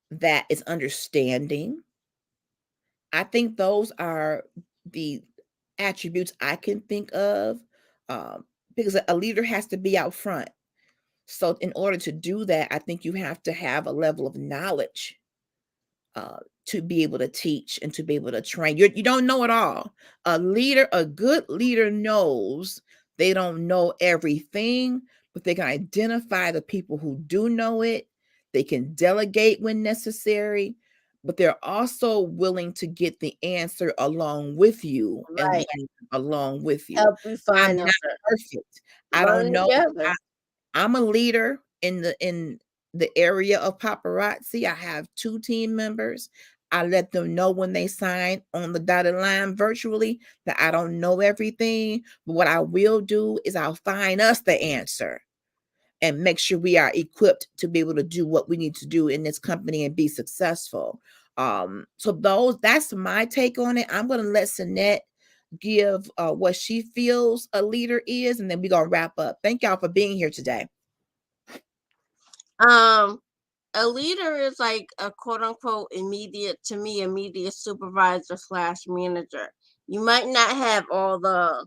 that is understanding. I think those are the attributes I can think of, because a leader has to be out front. So in order to do that, I think you have to have a level of knowledge to be able to teach and to be able to train. You don't know it all. A good leader knows they don't know everything, but they can identify the people who do know it. They can delegate when necessary, but they're also willing to get the answer along with you and Right. learn along with you. Help you I'm find not answer. perfect. I don't Learn know. together. I'm a leader in the area of paparazzi. I have 2 team members. I let them know when they sign on the dotted line virtually that I don't know everything, but what I will do is I'll find us the answer and make sure we are equipped to be able to do what we need to do in this company and be successful. So that's my take on it. I'm going to let Sanette give what she feels a leader is, and then we're going to wrap up. Thank y'all for being here today. A leader is like a quote unquote immediate supervisor / manager. You might not have all the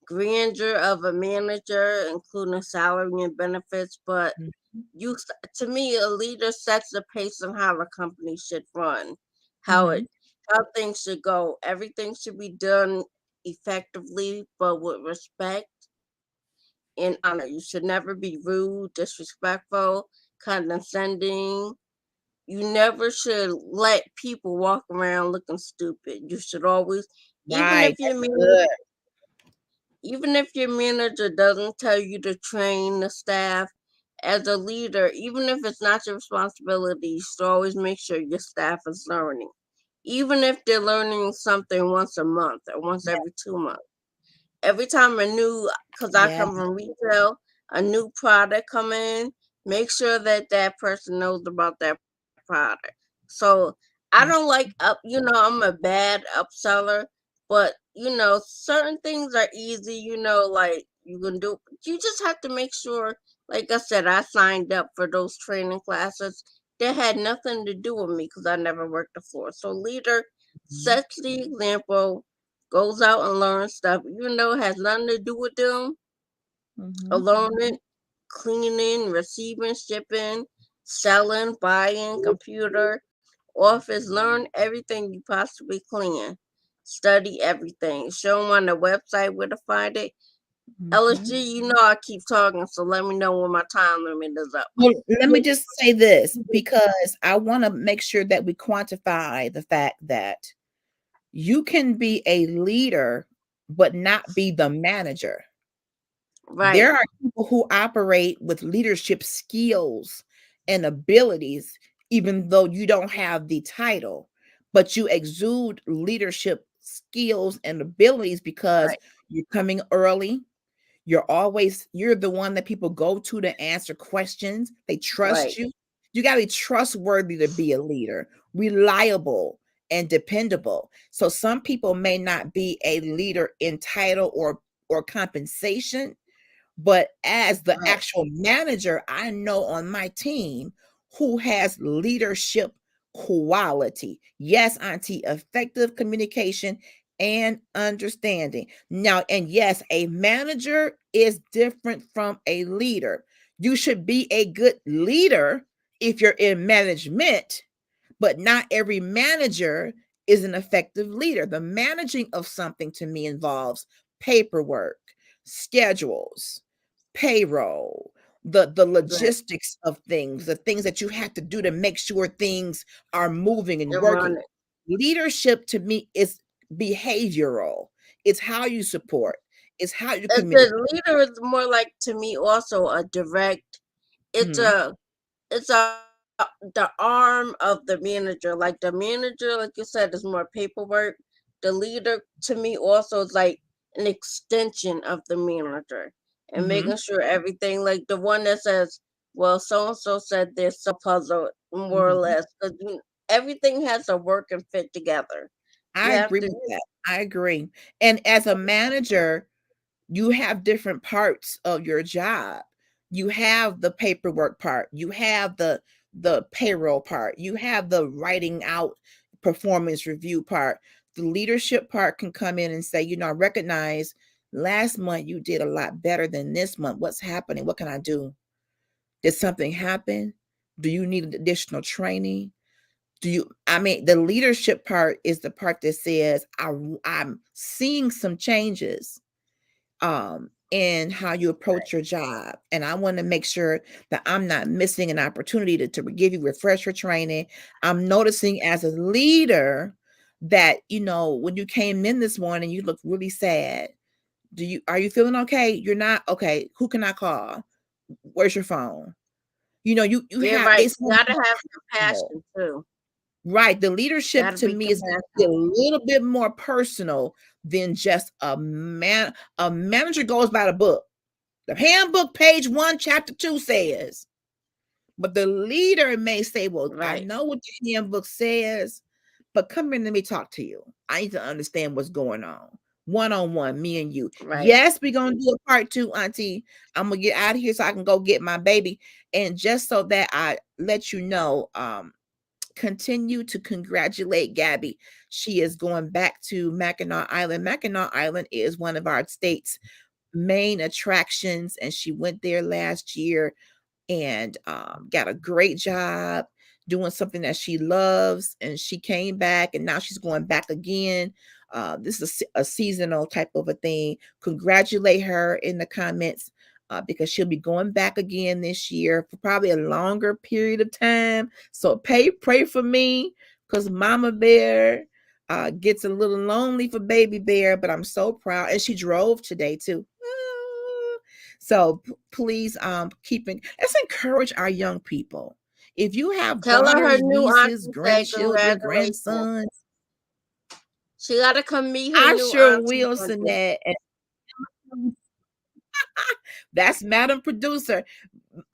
grandeur of a manager, including salary and benefits, but to me, a leader sets the pace on how the company should run, how things should go. Everything should be done effectively, but with respect and honor. You should never be rude, disrespectful, condescending. You never should let people walk around looking stupid. You should always, even Right. if your That's manager, good. even if your manager doesn't tell you to train the staff, as a leader, even if it's not your responsibility, you should always make sure your staff is learning. Even if they're learning something once a month or once Yeah. every 2 months. Every time because I Yeah. come from retail, a new product come in, make sure that that person knows about that product. So I don't like I'm a bad upseller, but certain things are easy, like you can do. You just have to make sure, like I said, I signed up for those training classes. That had nothing to do with me because I never worked the floor. So leader sets the example, goes out and learns stuff, even though it has nothing to do with them. Learning, cleaning, receiving, shipping, selling, buying, computer, office, learn everything you possibly can. Study everything. Show them on the website where to find it. LSG, I keep talking, so let me know when my time limit is up. Well, let me just say this, because I want to make sure that we quantify the fact that You can be a leader, but not be the manager. Right. There are people who operate with leadership skills and abilities, even though you don't have the title, but you exude leadership skills and abilities because Right. you're coming early. You're the one that people go to answer questions. They trust Right. you. You got to be trustworthy to be a leader, reliable and dependable. So some people may not be a leader in title or compensation, but as the Right. actual manager, I know on my team who has leadership quality. Yes, Auntie, effective communication and understanding. Now, and yes, a manager is different from a leader. You should be a good leader if you're in management, but not every manager is an effective leader. The managing of something to me involves paperwork, schedules, payroll, the Right. logistics of things, the things that you have to do to make sure things are moving and And run working. it. Leadership to me is behavioral. It's how you support. It's how you As communicate. a leader is more like to me also a direct. It's Mhm. a it's a the arm of the manager. Like the manager, like you said, is more paperwork. The leader to me also is like an extension of the manager and Mhm. making sure everything like the one that says, well, so and so said this, so puzzle more or Mhm. less. Because everything has to work and fit together. You I have agree to with that. I agree. And as a manager, you have different parts of your job. You have the paperwork part, you have the payroll part, you have the writing out performance review part. The leadership part can come in and say, I recognize last month you did a lot better than this month. What's happening? What can I do? Did something happen? Do you need additional training? The leadership part is the part that says I'm seeing some changes in how you approach your job. And I want to make sure that I'm not missing an opportunity to give you refresher training. I'm noticing as a leader that, when you came in this morning, you look really sad. Are you feeling okay? You're not okay. Who can I call? Where's your phone? You You're have right. it's You more gotta have personal. compassion too. Right. The leadership Gotta to be me is a compassionate. little bit more personal than just a man. A manager goes by the book. The handbook, page 1, chapter 2 says, but the leader may say, well, I Right. know what the handbook says, but come in, let me talk to you. I need to understand what's going on one, me and you. Right. Yes, we're going to do a part 2, Auntie. I'm going to get out of here so I can go get my baby. And just so that I let you know, continue to congratulate Gabby. She is going back to Mackinac Island. Mackinac Island is one of our state's main attractions, and she went there last year and got a great job doing something that she loves. And she came back, and now she's going back again. This is a seasonal type of a thing. Congratulate her in the comments because she'll be going back again this year for probably a longer period of time. So pray for me because Mama Bear gets a little lonely for Baby Bear, but I'm so proud. And she drove today too. So please let's encourage our young people. If you have Tell her daughters, new nieces, auntie said grandchildren, congratulations. grandsons, She gotta come meet her I new sure auntie will, Monday. Sinette. That's Madam Producer.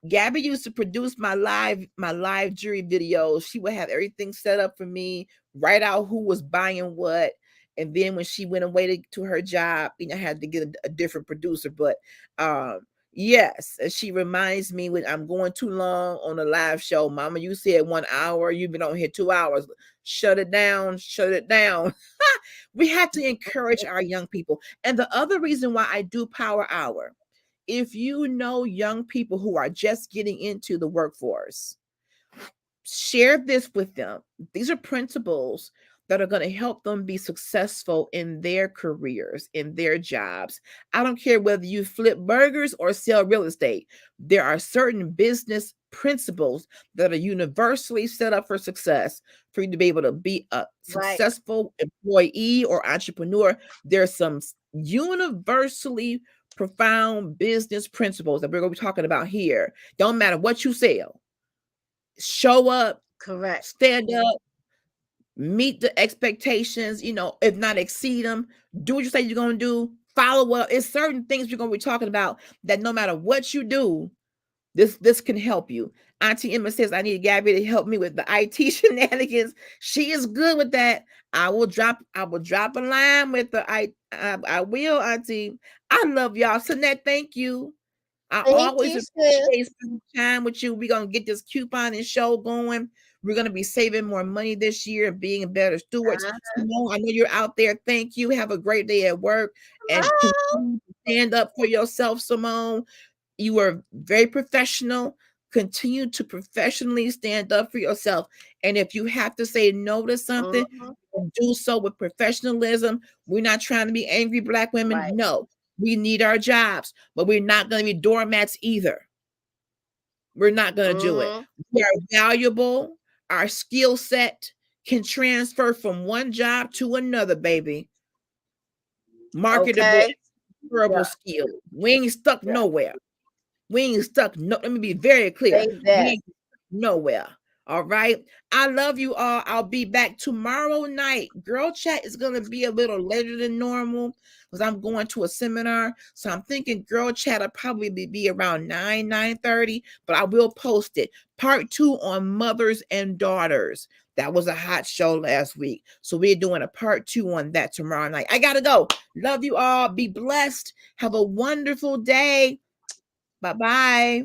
Gabby used to produce my live jury videos. She would have everything set up for me, write out who was buying what. And then when she went away to her job, I had to get a different producer. But yes, and she reminds me when I'm going too long on a live show. Mama, you said 1 hour, you've been on here 2 hours. Shut it down, shut it down. We have to encourage our young people. And the other reason why I do Power Hour, if you know young people who are just getting into the workforce, share this with them. These are principles that are going to help them be successful in their careers, in their jobs. I don't care whether you flip burgers or sell real estate. There are certain business principles that are universally set up for success for you to be able to be a successful employee or entrepreneur. There's some universally profound business principles that we're going to be talking about here. Don't matter what you sell. Show up, Correct. stand up, meet the expectations, if not exceed them. Do what you say you're going to do. Follow up. It's certain things we're going to be talking about that no matter what you do, this can help you. Auntie Emma says, I need Gabby to help me with the IT shenanigans. She is good with that. I will drop a line with the I will, Auntie. I love y'all. Sanette, thank you. I always appreciate spending time with you. We're going to get this couponing show going. We're going to be saving more money this year and being better stewards. Simone, I know you're out there. Thank you. Have a great day at work. And stand up for yourself, Simone. You are very professional. Continue to professionally stand up for yourself. And if you have to say no to something, do so with professionalism. We're not trying to be angry Black women. Right. No, we need our jobs, but we're not going to be doormats either. We're not going to do it. We are valuable. Our skill set can transfer from one job to another, baby. Marketable, transferable skill. We ain't stuck nowhere. We ain't stuck. No, let me be very clear. We ain't stuck nowhere. All right. I love you all. I'll be back tomorrow night. Girl Chat is going to be a little later than normal because I'm going to a seminar. So I'm thinking Girl Chat will probably be around 9:30, but I will post it. Part 2 on mothers and daughters. That was a hot show last week. So we're doing a part 2 on that tomorrow night. I got to go. Love you all. Be blessed. Have a wonderful day. Bye-bye.